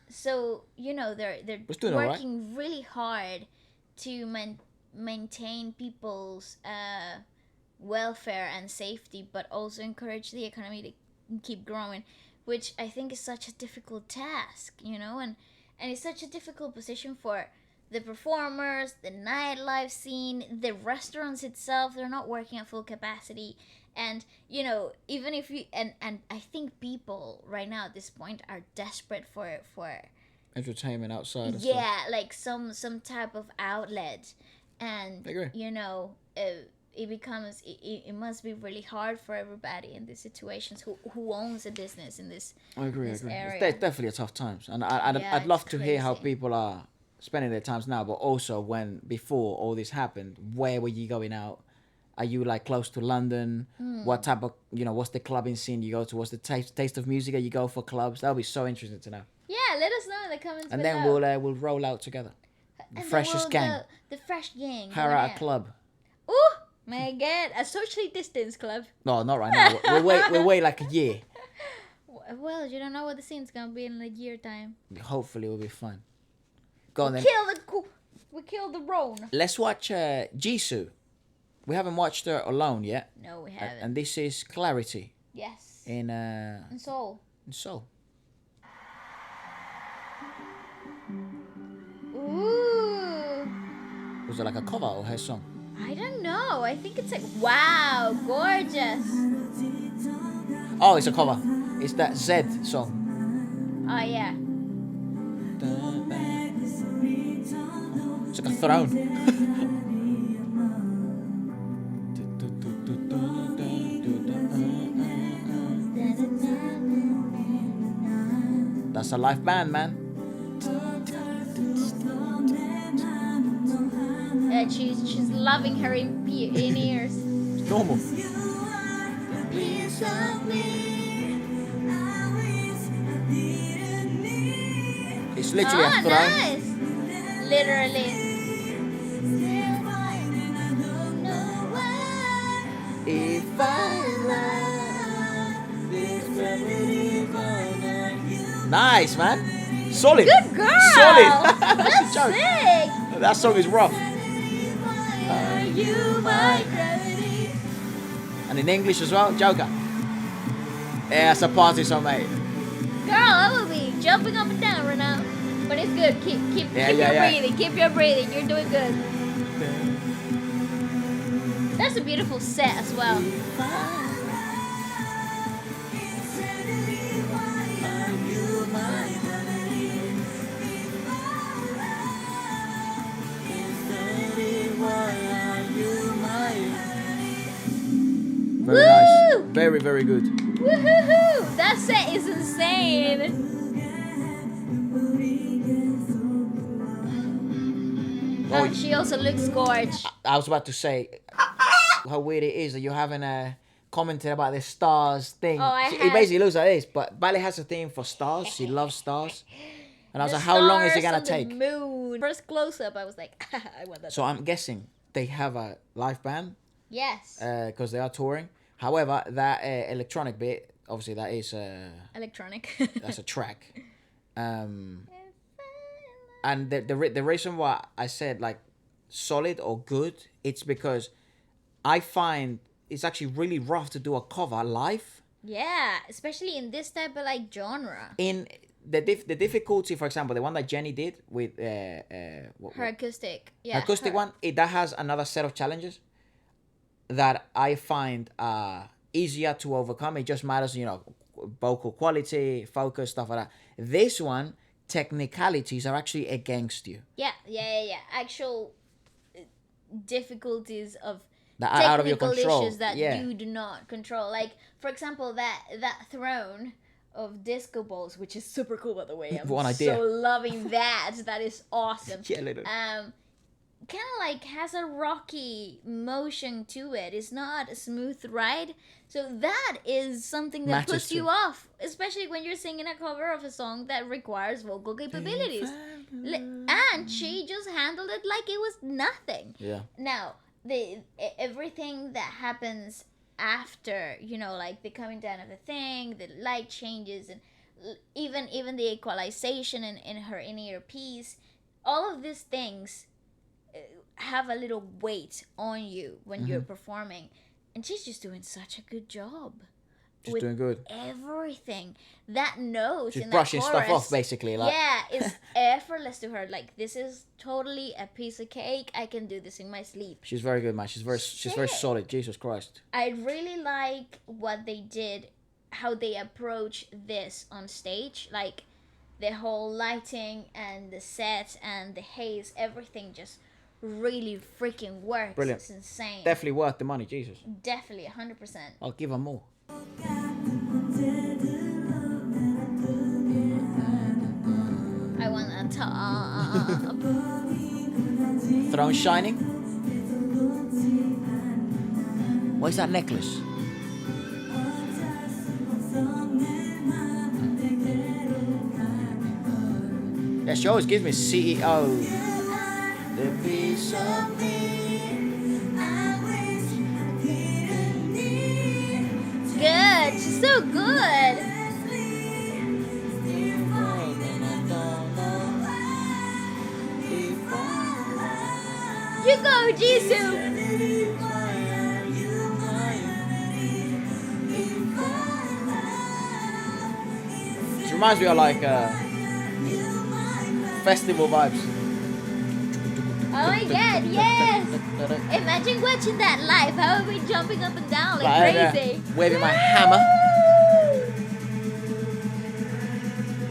so they're It's doing all right. working really hard to maintain people's welfare and safety, but also encourage the economy to keep growing, which I think is such a difficult task, you know, and it's such a difficult position for the performers, the nightlife scene, the restaurants itself. They're not working at full capacity, and you know, even if you and I think people right now at this point are desperate for entertainment outside and yeah stuff. like some type of outlet, and I agree. you know, it becomes it must be really hard for everybody in these situations who owns a business in this I agree. this area. It's definitely a tough times, and Yeah, I'd love it's to hear how crazy. people are spending their times now, but also when before all this happened, where were you going out? Are you like close to London? What type of, you know, what's the clubbing scene you go to? What's the taste of music that you go for clubs? That'll be so interesting to know. Yeah, let us know in the comments And below. then we'll roll out together. And then freshest gang. the fresh gang Hire going out a out. club. Ooh, my god, a socially distanced club. No, not right now. We'll wait like a year. Well, you don't know what the scene's gonna be in a year time. Hopefully it'll be fun. Go on then. We kill the Rhone. Let's watch Jisoo. We haven't watched her alone yet. No, we haven't. And this is Clarity Yes. in And Seoul. Seoul. Ooh. Was it like a cover or her song? I don't know. I think it's like, wow, gorgeous. Oh, it's a cover. It's that Z song. Oh, yeah. It's like a throne. That's a live band, man. She's loving her in ears. It's normal. It's literally a throne. Nice. Literally. If nice, man. Solid. Good girl. Solid. That's Joke. sick. That song is rough. You my gravity. And in English as well, Joker. Yeah, it's a party song, mate. Girl, I will be jumping up and down right now. But it's good. Keep Yeah. breathing. Keep your breathing. You're doing good. That's a beautiful set as well. Very Woo! nice. Very, very good. Woohoo! That set is insane. Oh, She also looks gorgeous. I was about to say how weird it is that you haven't commented about the stars thing. Oh, I It have. basically looks like this, but Bali has a thing for stars. She loves stars. And I was like, how long is it gonna take? Moon. First close up, I was like, I want that. So I'm guessing they have a live band Yes. because they are touring. However, that electronic bit, obviously, that is Electronic. that's a track. And the reason why I said like solid or good, it's because I find it's actually really rough to do a cover live. Yeah, especially in this type of like genre. In the difficulty, for example, the one that Jennie did with Her acoustic. Yeah. her acoustic one, that has another set of challenges that I find easier to overcome. It just matters, you know, vocal quality, focus, stuff like that. This one, technicalities are actually against you. Yeah. Actual difficulties of That are out of your technical control. issues that Yeah. you do not control. Like, for example, that throne of disco balls, which is super cool, by the way. I'm One idea. so loving that. That is awesome. Yeah, little. Kind of like has a rocky motion to it. It's not a smooth ride. So that is something that Matters puts you too. off, especially when you're singing a cover of a song that requires vocal capabilities. And she just handled it like it was nothing. Yeah. Now, everything that happens after, you know, like the coming down of the thing, the light changes, and even the equalization in her in-ear piece, all of these things have a little weight on you when you're performing. And she's just doing such a good job. She's doing good. Everything. That note She's in brushing that stuff chorus, off, basically. Like, yeah, it's effortless to her. Like, this is totally a piece of cake. I can do this in my sleep. she's very good, man. She's very solid. Jesus Christ. I really like what they did, how they approach this on stage. Like, the whole lighting and the set and the haze, everything just really freaking works. Brilliant. It's insane. Definitely worth the money, Jesus. Definitely, 100%. I'll give her more. I want a top. Throne shining. What's that necklace? Yeah, she always gives me CEO. The piece of me. Good. She's so good. You go, Jisoo. She reminds me of like festival vibes. Oh my god, yes! Imagine watching that live. How are we jumping up and down like crazy? Waving my hammer.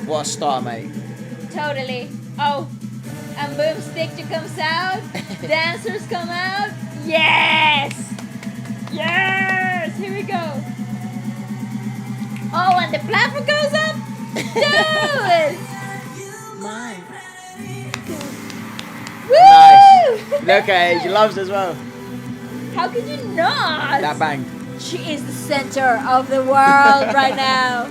What a start, mate. Totally. Oh, and Boomstick comes out. Dancers come out. Yes! Yes! Here we go. Oh, and the platform goes up. Dude! Woo! Nice. Look at her, she loves it as well. How could you not? That bang. She is the center of the world right now.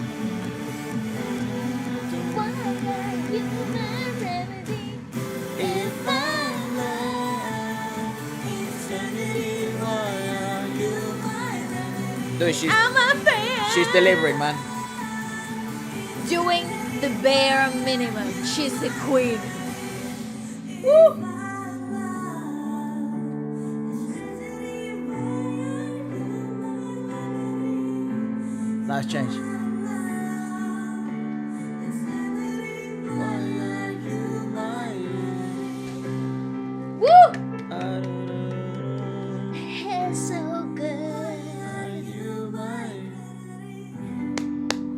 Dude, I'm a fan. she's delivering, man. Doing the bare minimum. She's the queen. Woo! Nice change. Woo! It's so good.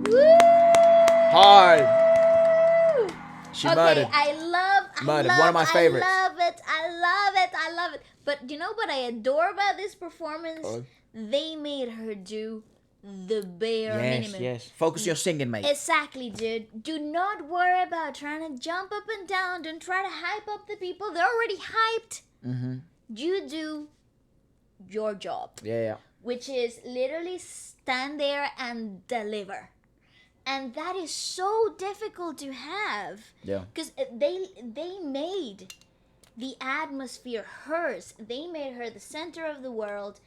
Woo! Hard. She Okay, murdered. I love One of my favorites. I love it. But you know what I adore about this performance? Oh. They made her do the bare Yes, minimum. yes. Focus your singing, mate. Exactly, dude. Do not worry about trying to jump up and down. Don't try to hype up the people. They're already hyped. Mm-hmm. You do your job, Yeah. which is literally stand there and deliver. And that is so difficult to have. Yeah. Because they made the atmosphere hers. They made her the center of the world.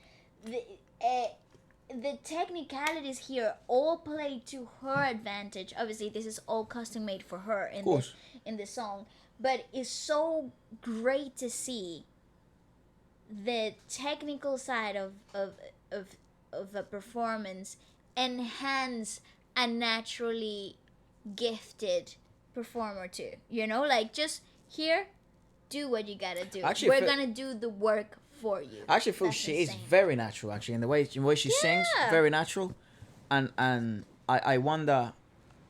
The technicalities here all play to her advantage. Obviously, this is all custom made for her in the song. But it's so great to see the technical side of a performance enhance a naturally gifted performer too. You know, like just here, do what you gotta do. Actually, We're gonna do the work for you. I actually feel That's she is insane. very natural, actually, in the way she sings, Yeah. very natural. And I wonder,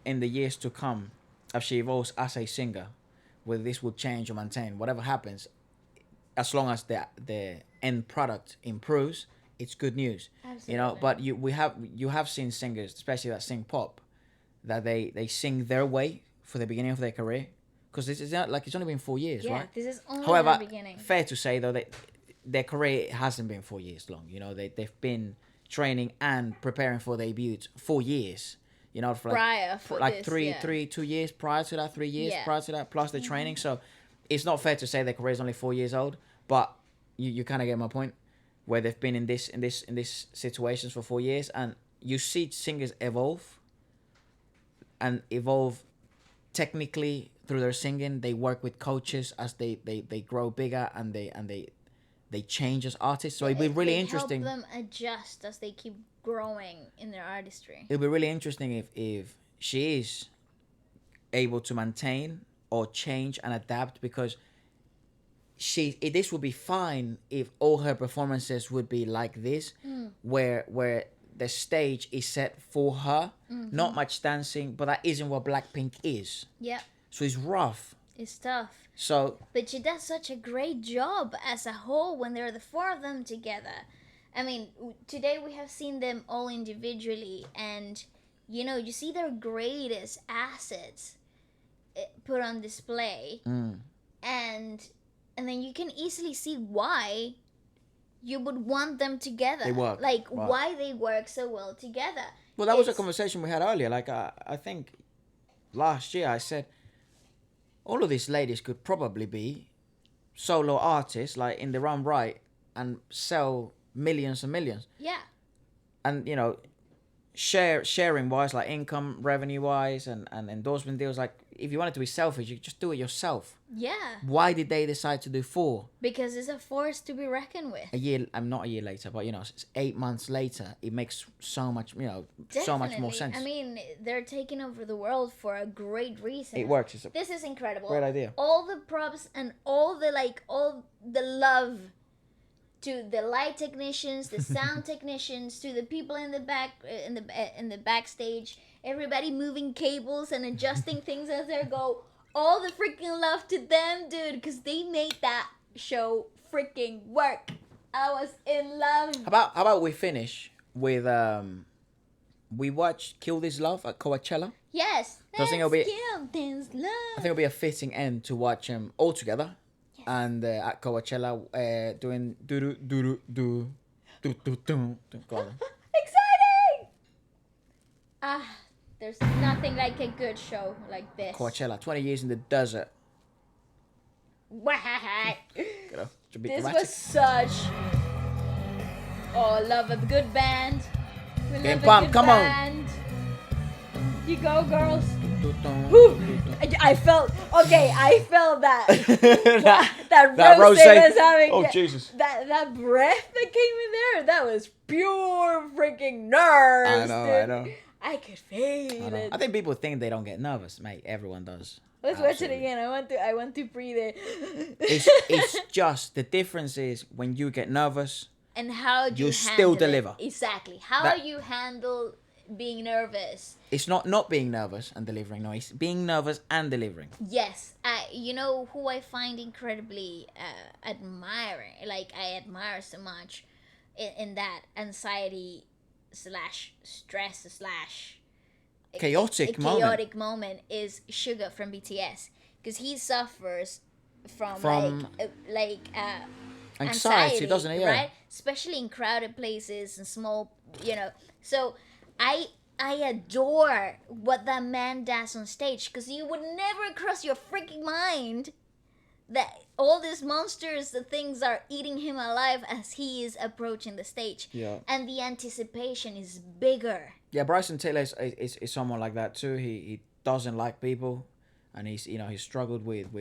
in the years to come, if she evolves as a singer, whether this will change or maintain. Whatever happens, as long as the end product improves, it's good news. Absolutely. You know, but you have seen singers, especially that sing pop, that they sing their way for the beginning of their career, because this is not like it's only been 4 years, Yeah, right? this is only However, the beginning. fair to say though that their career hasn't been 4 years long. You know, they've been training and preparing for debut 4 years. You know, for like, Prior for like this, 2 years prior to that, 3 years Yeah. prior to that, plus the training. So it's not fair to say their career is only 4 years old, but you kind of get my point, where they've been in this situations for 4 years, and you see singers evolve technically through their singing. They work with coaches as they grow bigger, and they change as artists. So it'd be really interesting. Help them adjust as they keep growing in their artistry. It'd be really interesting if she is able to maintain or change and adapt, because this would be fine if all her performances would be like this, where the stage is set for her, not much dancing, but that isn't what Blackpink is. Yeah. So it's rough. It's tough. So, but she does such a great job as a whole when there are the four of them together. I mean, today we have seen them all individually, and you see their greatest assets put on display, and then you can easily see why you would want them together. They work. Like, why they work so well together. Well, that was a conversation we had earlier. Like, I think last year I said, all of these ladies could probably be solo artists, like in their own right, and sell millions and millions. Yeah. And, sharing wise, like income, revenue wise, and endorsement deals, like if you wanted to be selfish, you just do it yourself. Yeah. Why did they decide to do 4? Because it's a force to be reckoned with. Not a year later, but it's 8 months later, it makes so much, so much more sense. I mean, they're taking over the world for a great reason. It works. This is incredible. Great idea. All the props and all the love to the light technicians, the sound technicians, to the people in the back, in the backstage, everybody moving cables and adjusting things as they go. All the freaking love to them, dude, because they made that show freaking work. I was in love. How about we finish with we watched Kill This Love at Coachella. Yes. So I think it'll be Kill This Love. I think it'll be a fitting end to watch them all together. Yes. And at Coachella doing do. Exciting! There's nothing like a good show like this. Coachella, 20 years in the desert. What? This was such. Oh, love a good band. We Game love Pump, a good come band. You go, girls. Woo. I felt that that Rose was having. Oh, Jesus. That breath that came in there, that was pure freaking nerves. I know. I could feel it. I think people think they don't get nervous, mate. Everyone does. Let's watch it again. I want to breathe it. It's just the difference is when you get nervous, and how you still deliver. Exactly. How you handle being nervous. It's not being nervous and delivering. No, it's being nervous and delivering. Yes. You know who I find incredibly admiring. Like, I admire so much in that anxiety / stress / chaotic moment is Suga from BTS, because he suffers from anxiety, doesn't he? Yeah. Right? Especially in crowded places and small, So I adore what that man does on stage, because you would never cross your freaking mind that all these monsters, the things are eating him alive as he is approaching the stage. Yeah. And the anticipation is bigger. Yeah, Bryson Tiller is someone like that too. He doesn't like people, and he's struggled with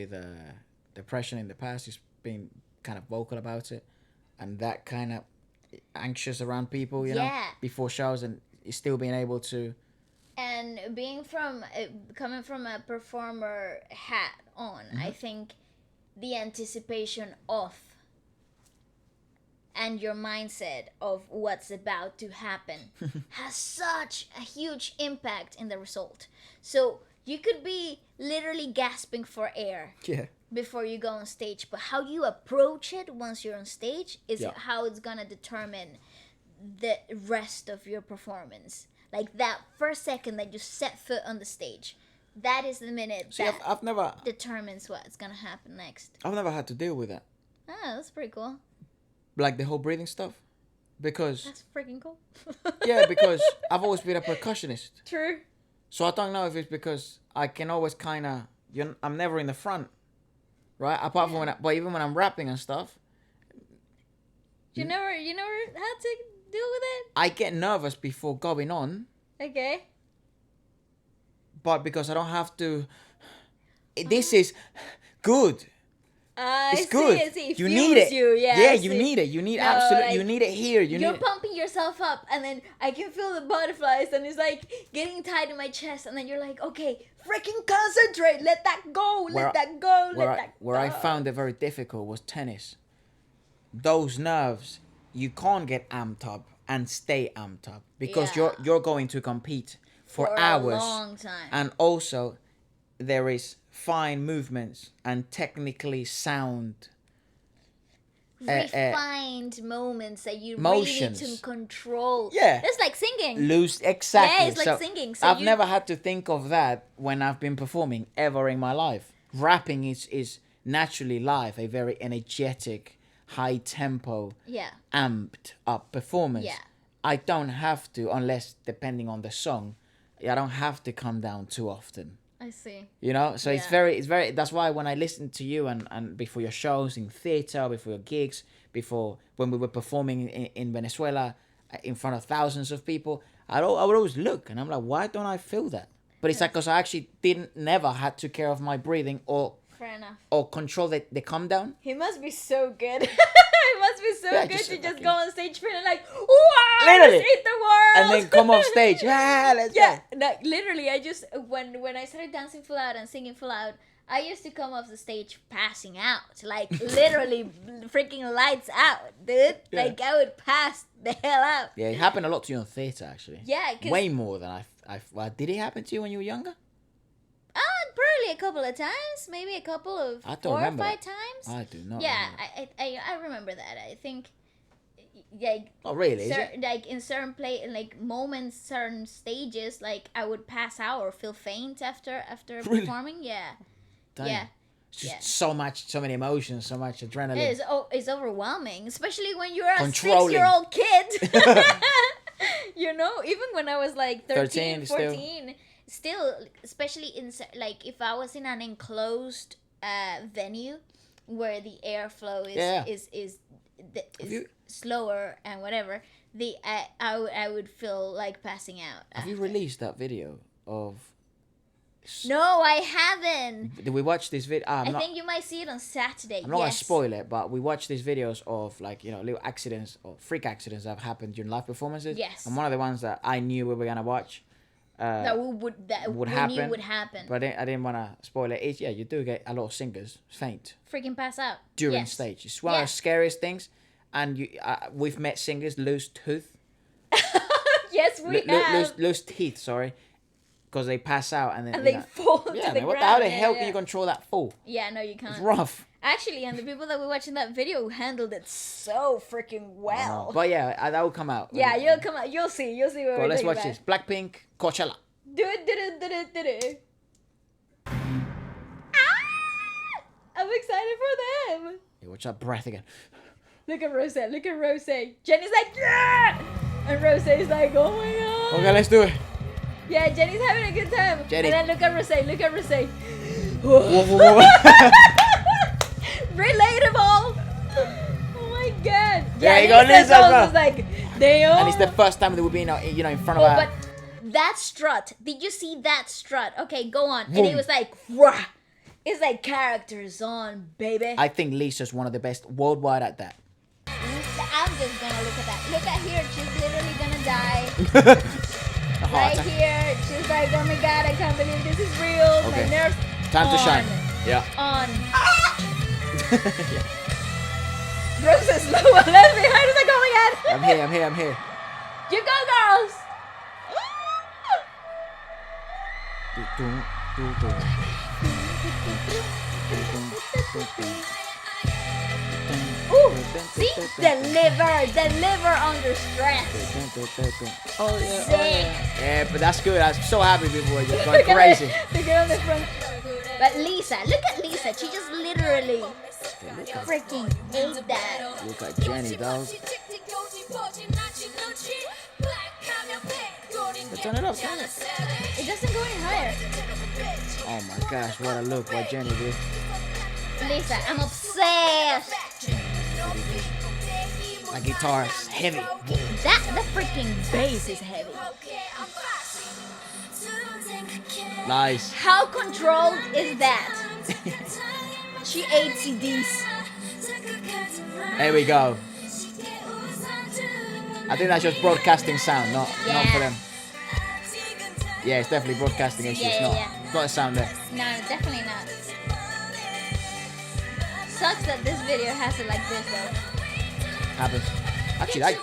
depression in the past. He's been kind of vocal about it, and that kind of anxious around people, before shows, and he's still being able to. And coming from a performer hat on, I think the anticipation of and your mindset of what's about to happen has such a huge impact in the result. So you could be literally gasping for air before you go on stage, but how you approach it once you're on stage is how it's gonna determine the rest of your performance. Like that first second that you set foot on the stage, that is the minute I've never determines what's gonna happen next. I've never had to deal with that. Oh, that's pretty cool. Like the whole breathing stuff, because that's freaking cool. Because I've always been a percussionist. True. So I don't know if it's because I can always kind of I'm never in the front, right? Apart from but even when I'm rapping and stuff, you never had to deal with it. I get nervous before going on. Okay. But because I don't have to this is good. It's good. I see. It You fuels need it. You. Yeah, Yeah, I you see. need it. You need No, absolutely. like, You need it here. You You're need. pumping yourself up, and then I can feel the butterflies, and it's like getting tight in my chest, and then you're like, okay, freaking concentrate. Let that go. Let that go. Let that go. Where I found it very difficult was tennis. Those nerves, you can't get amped up and stay amped up because Yeah. you're going to compete for hours. a long time. And also, there is fine movements and technically sound Refined moments that you motions. really need to control. Yeah. It's like singing. loose. Exactly. Yeah, it's like singing. So I've never had to think of that when I've been performing ever in my life. Rapping is naturally live, a very energetic, high tempo, Yeah. amped up performance. Yeah. I don't have to, unless depending on the song, I don't have to come down too often. I see. You know, so it's Yeah. very. That's why when I listen to you and before your shows in theater, before your gigs, before when we were performing in Venezuela in front of thousands of people, I would always look and I'm like, why don't I feel that? But it's like because I actually never had to care of my breathing or Fair enough. control the calm down. He must be so good. It must be so Yeah, good just to just fucking- go on stage feeling like, wow, Literally. let's eat the world. And then come off stage, let's Yeah, go. no, literally, I just when I started dancing full out and singing full out, I used to come off the stage passing out, like literally freaking lights out, dude. Yeah. Like I would pass the hell out. Yeah, it happened a lot to you in theater actually. Yeah, cause Way more than well, did it happen to you when you were younger? probably a couple of times, maybe a couple of I don't 4 or remember 5 that. times. I do not. Yeah, remember. I remember that. I think, like, Not really. Is it? like in certain moments, certain stages, like I would pass out or feel faint after Really? performing. Yeah, Damn. yeah. It's just Yeah. so many emotions, so much adrenaline. It's overwhelming, especially when you're a Controlling. 6-year-old kid. You know, even when I was like 13, 14, still, especially in like if I was in an enclosed venue where the airflow is you- slower and whatever, I would feel like passing out. Have you after. released that video of? No, I haven't. Did we watch this video? I think you might see it on Saturday. I'm not gonna yes. spoil it, but we watched these videos of like little accidents or freak accidents that have happened during live performances. Yes. And one of the ones that I knew we were gonna watch. That we knew happen, would happen. But I didn't want to spoil it. It's, you do get a lot of singers faint Freaking pass out during Yes. stage. It's one of the scariest things. And we've met singers lose tooth, Yes, we have. lose teeth. Sorry, because they pass out and then And they fall to Yeah, the man, ground. how the Yeah, hell yeah. can you control that fall? Yeah, no, you can't. It's rough. Actually, and the people that we watched in that video handled it so freaking well. But yeah, that will come out. Yeah, you'll come out. You'll see. You'll see what Well, we're let's talking watch about. this. Blackpink, Coachella. Do it. Ah! I'm excited for them. Hey, watch that breath again. Look at Rose. Look at Rose. Jenny's like, yeah! And Rose's like, oh my god. Okay, let's do it. Yeah, Jenny's having a good time. Jenny. And then look at Rose. Whoa, whoa, whoa. Relatable. Oh my god. There you go, Lisa's Lisa, also bro. like, damn. And it's the first time that we've been, in front of Oh, a... but that strut. Did you see that strut? Okay, go on. And Boom. it was like, rah. It's like characters on, baby. I think Lisa's one of the best worldwide at that. I'm just gonna look at that. Look at here. She's literally gonna die. A heart Right attack. here. She's like, oh my god, I can't believe this is real. Okay. My nerves. Time to on, shine. Yeah. On. Yeah. Rose is low. Left behind us. Like, oh my god. I'm here. You go, girls. Ooh, see? Deliver under stress. Oh yeah. Sick. Yeah, but that's good. I'm so happy people are just going Look at crazy. the girl in the front. But Lisa, look at Lisa. She just literally freaking ate that. Look at Jennie, dog. Turn it up. It doesn't go any higher. Oh my gosh, what a look. What Jennie did. Lisa, I'm obsessed. My guitar's heavy. The freaking bass is heavy. Nice. How controlled is that? She ate CDs. There we go. I think that's just broadcasting sound, not for Yeah. them. Yeah, it's definitely broadcasting issues. Yeah. It's not a sound there. No, definitely not. Sucks that this video has it like this though. Happens. Actually,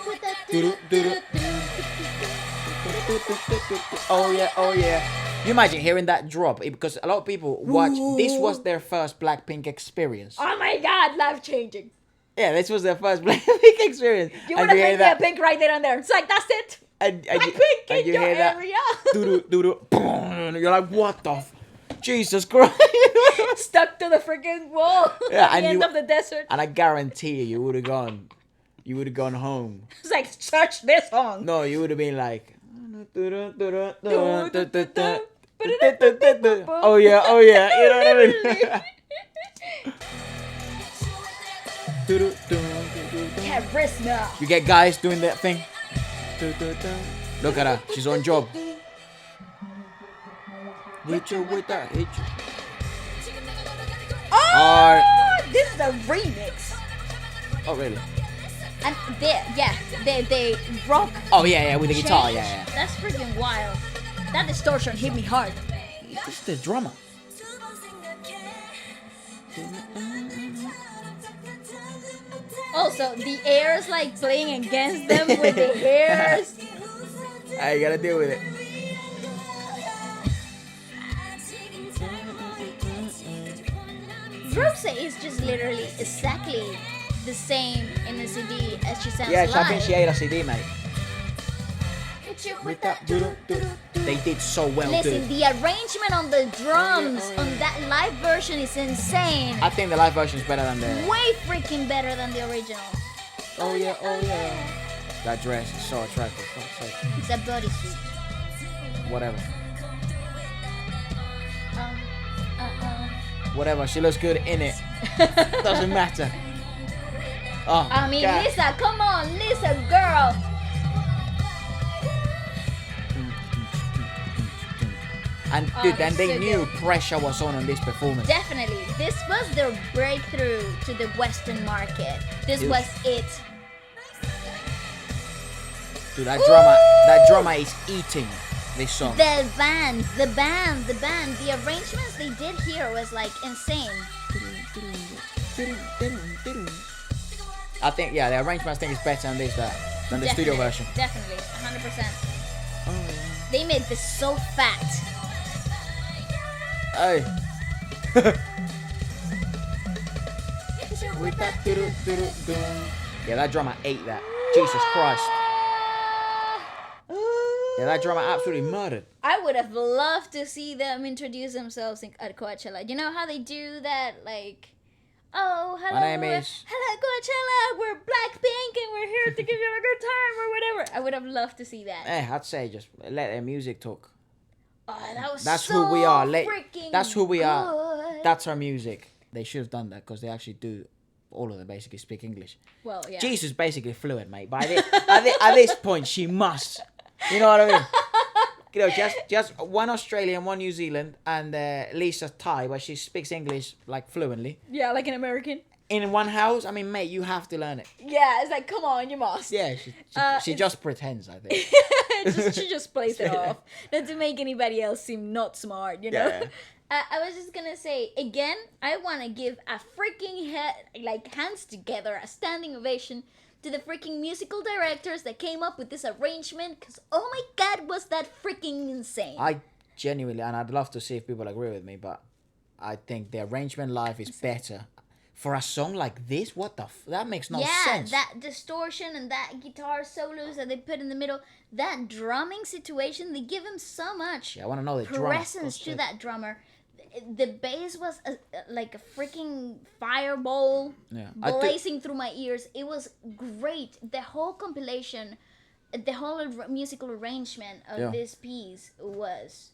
oh yeah. You imagine hearing that drop because a lot of people watch. This was their first Blackpink experience. Oh my god, life changing. Yeah, this was their first Blackpink experience. You would have made me a pink right there and there. It's like that's it. Blackpink in your area. You're like, what the? Jesus Christ! Stuck to the freaking wall. Yeah, at the and end you- of the desert. And I guarantee you would have gone. You would have gone home. It's like search this song. No, you would have been like. Oh yeah. You know what I mean? Charisma. You get guys doing that thing. Look at her. She's on job. Hit you with that. Hit you. Oh, this is a remix. Oh really? And they rock. Oh yeah, with the guitar. change. Yeah. That's freaking wild. That distortion hit me hard. This is the drummer. Also, the air is like playing against them with the hairs. I gotta deal with it. Rose is just literally exactly the same in the CD as she sounds Yeah, live. I think she ate a CD, mate. Hit you With with that, that. they did so well, Listen, dude. the arrangement on the drums on that live version is insane. I think the live version is better than the. Way freaking better than the original. Oh yeah. That dress is so attractive. Fuck's sake. It's a bodysuit. Whatever. Whatever. She looks good in it. Doesn't matter. Oh, I mean, God. Lisa, come on, Lisa, girl. And Oh, dude, and it's they so knew good. pressure was on this performance. Definitely, this was their breakthrough to the Western market. This Yes. was it. Dude, that drama is eating this song. The band, the arrangements they did here was like insane. I think, yeah, the arrangement I think is better than this than the studio version. Definitely, 100%. Oh, They made this so fat. Hey. Yeah, that drummer ate that. Jesus Christ. Yeah, that drummer absolutely murdered. I would have loved to see them introduce themselves at Coachella. You know how they do that, like, oh, hello, My name is- hello Coachella, we're Blackpink and we're here to give you a good time or whatever. I would have loved to see that. I'd say just let their music talk. Oh, that was That's so who we are. freaking That's who we are. good. That's our music. They should have done that because they actually do. All of them basically speak English. Well, yeah. Jisoo's basically fluent, mate. But at this point, she must. You know what I mean? You know, just one Australian, one New Zealand, and Lisa's Thai, but she speaks English like fluently. Yeah, like an American. In one house, I mean, mate, you have to learn it. Yeah, it's like, come on, you must. Yeah, she just pretends, I think. She just plays it off. Not to make anybody else seem not smart, you know? Yeah. I was just gonna say, again, I want to give a freaking hands together, a standing ovation to the freaking musical directors that came up with this arrangement, because oh my god, was that freaking insane. I genuinely, and I'd love to see if people agree with me, but I think the arrangement live is better. For a song like this, what the that makes no sense. That distortion and that guitar solos that they put in the middle, that drumming situation, they give him so much Yeah, I want to know the drummer. presence to that drummer. The bass was like a freaking fireball Yeah. blazing through my ears. It was great. The whole compilation, the whole musical arrangement of this piece was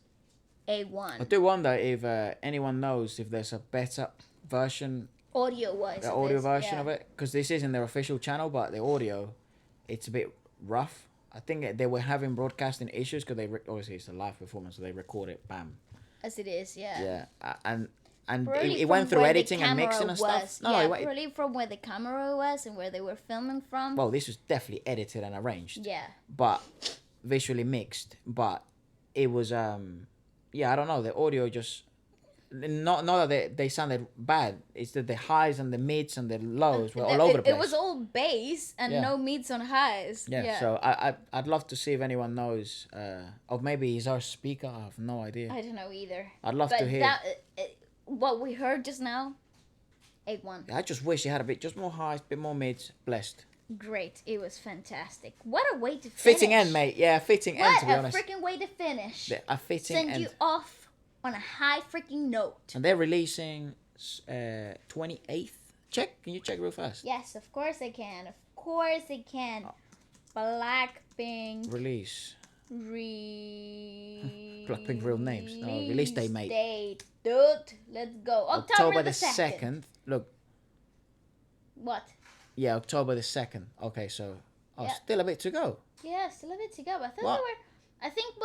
A1. I do wonder if anyone knows if there's a better version, Audio-wise. the audio version of it, because this isn't their official channel, but the audio, it's a bit rough. I think they were having broadcasting issues because obviously it's a live performance, so they record it, bam. As it is, yeah. Yeah, and and Probably it went from through where the editing and mixing camera and was. stuff. No, Yeah, it went, probably from where the camera was and where they were filming from. well, this was definitely edited and arranged. Yeah. But visually mixed. But it was yeah, I don't know. The audio just not that they sounded bad. It's that the highs and the mids and the lows were all over the place. It was all bass and Yeah. no mids on highs. Yeah, so I'd love to see if anyone knows, or maybe he's our speaker. I have no idea. I don't know either. I'd love But to hear. that, what we heard just now, 8-1. I just wish he had a bit, just more highs, bit more mids. Blessed. Great. It was fantastic. What a way to finish. Fitting end, mate. Yeah, fitting end. What To be a honest, freaking way to finish. A fitting Send end. you off on a high freaking note. And they're releasing 28th. Check. Can you check real fast? Yes, of course I can. Of course I can. Blackpink. Release. Blackpink real names. No, release date, mate. Date. Dude, let's go. October the 2nd. Look, What? yeah, October the 2nd. Okay, so Yeah. still a bit to go. Yeah, still a bit to go. I thought What? they were. I think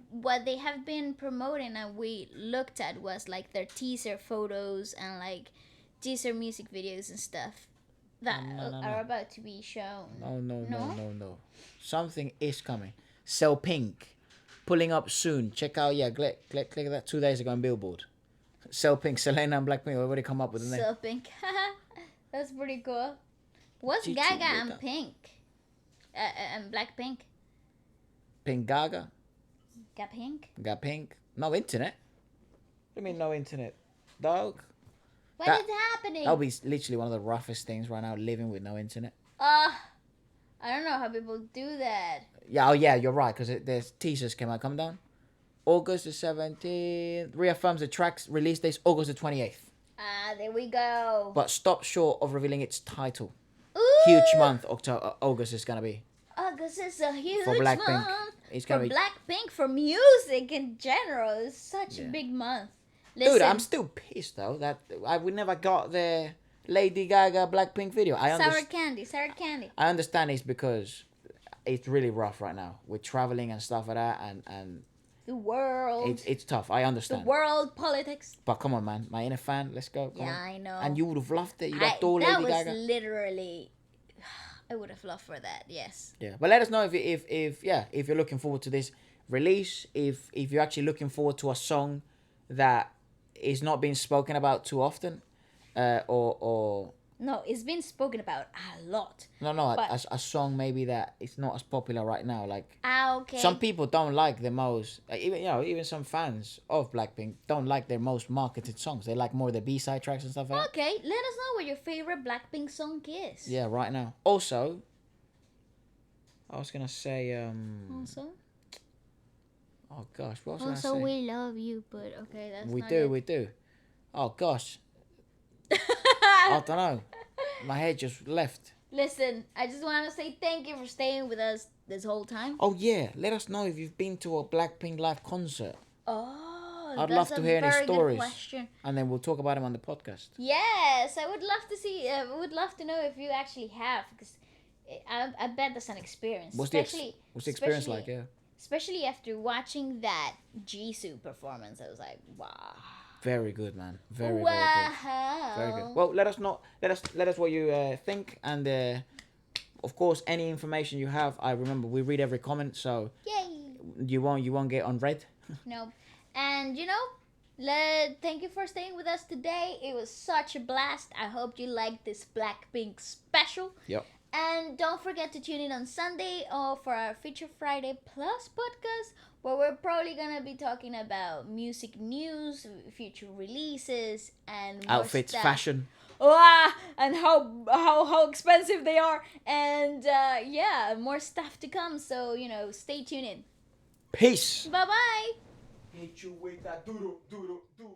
what they have been promoting and we looked at was like their teaser photos and like teaser music videos and stuff that No. are about to be shown. No. Something is coming. Sell Pink, pulling up soon. Check out, yeah, click that 2 days ago on Billboard. Sell Pink, Selena and Blackpink already come up with the name. So Pink. That's pretty cool. What's Jisoo Gaga with and that. Pink? And Blackpink? Pink Gaga, Got Pink? got Pink. No internet. What do you mean no internet? Dog. What That- is happening? That'll be literally one of the roughest things right now, living with no internet. I don't know how people do that. Yeah, oh yeah, you're right, because there's teasers came out. Come down. August the 17th. Reaffirms the track's release dates August the 28th. There we go. But stopped short of revealing its title. Ooh, Huge month, August is going to be. August is a huge For Blackpink. month. It's For going to be. Blackpink, for music in general, it's such a Yeah. big month. Listen, Dude, I'm still pissed though that we never got the Lady Gaga Blackpink video. sour candy. I understand it's because it's really rough right now with traveling and stuff like that, and The world. it's tough. I The understand. world politics. But come on, man, my inner fan, let's go. Come Yeah, on. I know. And you would have loved it. You that adore Lady was Gaga. literally. I would have loved for that. Yes. Yeah, but let us know if you're looking forward to this release. If you're actually looking forward to a song that is not being spoken about too often, or No, it's been spoken about a lot. no, But- a song maybe that it's not as popular right now. Like Okay. some people don't like the most, like, even some fans of Blackpink don't like their most marketed songs. They like more the B-side tracks and stuff like that. Okay, let us know what your favorite Blackpink song is. Yeah, right now. Also, I was gonna say Also, oh gosh, what was I gonna say? we love you, but okay, that's We not do, it. we do. Oh gosh, I don't know. My head just left. Listen, I just want to say thank you for staying with us this whole time. Oh yeah, let us know if you've been to a Blackpink live concert, Oh, I'd that's love to a hear any very good stories. question. and then we'll talk about them on the podcast. Yes, I would love to see. Would love to know if you actually have, because I bet that's an experience. What's the experience like? Yeah, Especially after watching that Jisoo performance, I was like, wow. very good, man. Very good. Wow. Very good. Well, let us know. Let us what you think, and of course, any information you have. I remember we read every comment, so Yay. you won't get unread. No. And thank you for staying with us today. It was such a blast. I hope you liked this Blackpink special. Yep. And don't forget to tune in on Sunday for our Feature Friday Plus podcast, where we're probably gonna be talking about music news, future releases, and more Outfits, stuff. fashion. And how expensive they are, and more stuff to come. So stay tuned in. Peace. Bye bye. Hit you with that doo doo doo doo.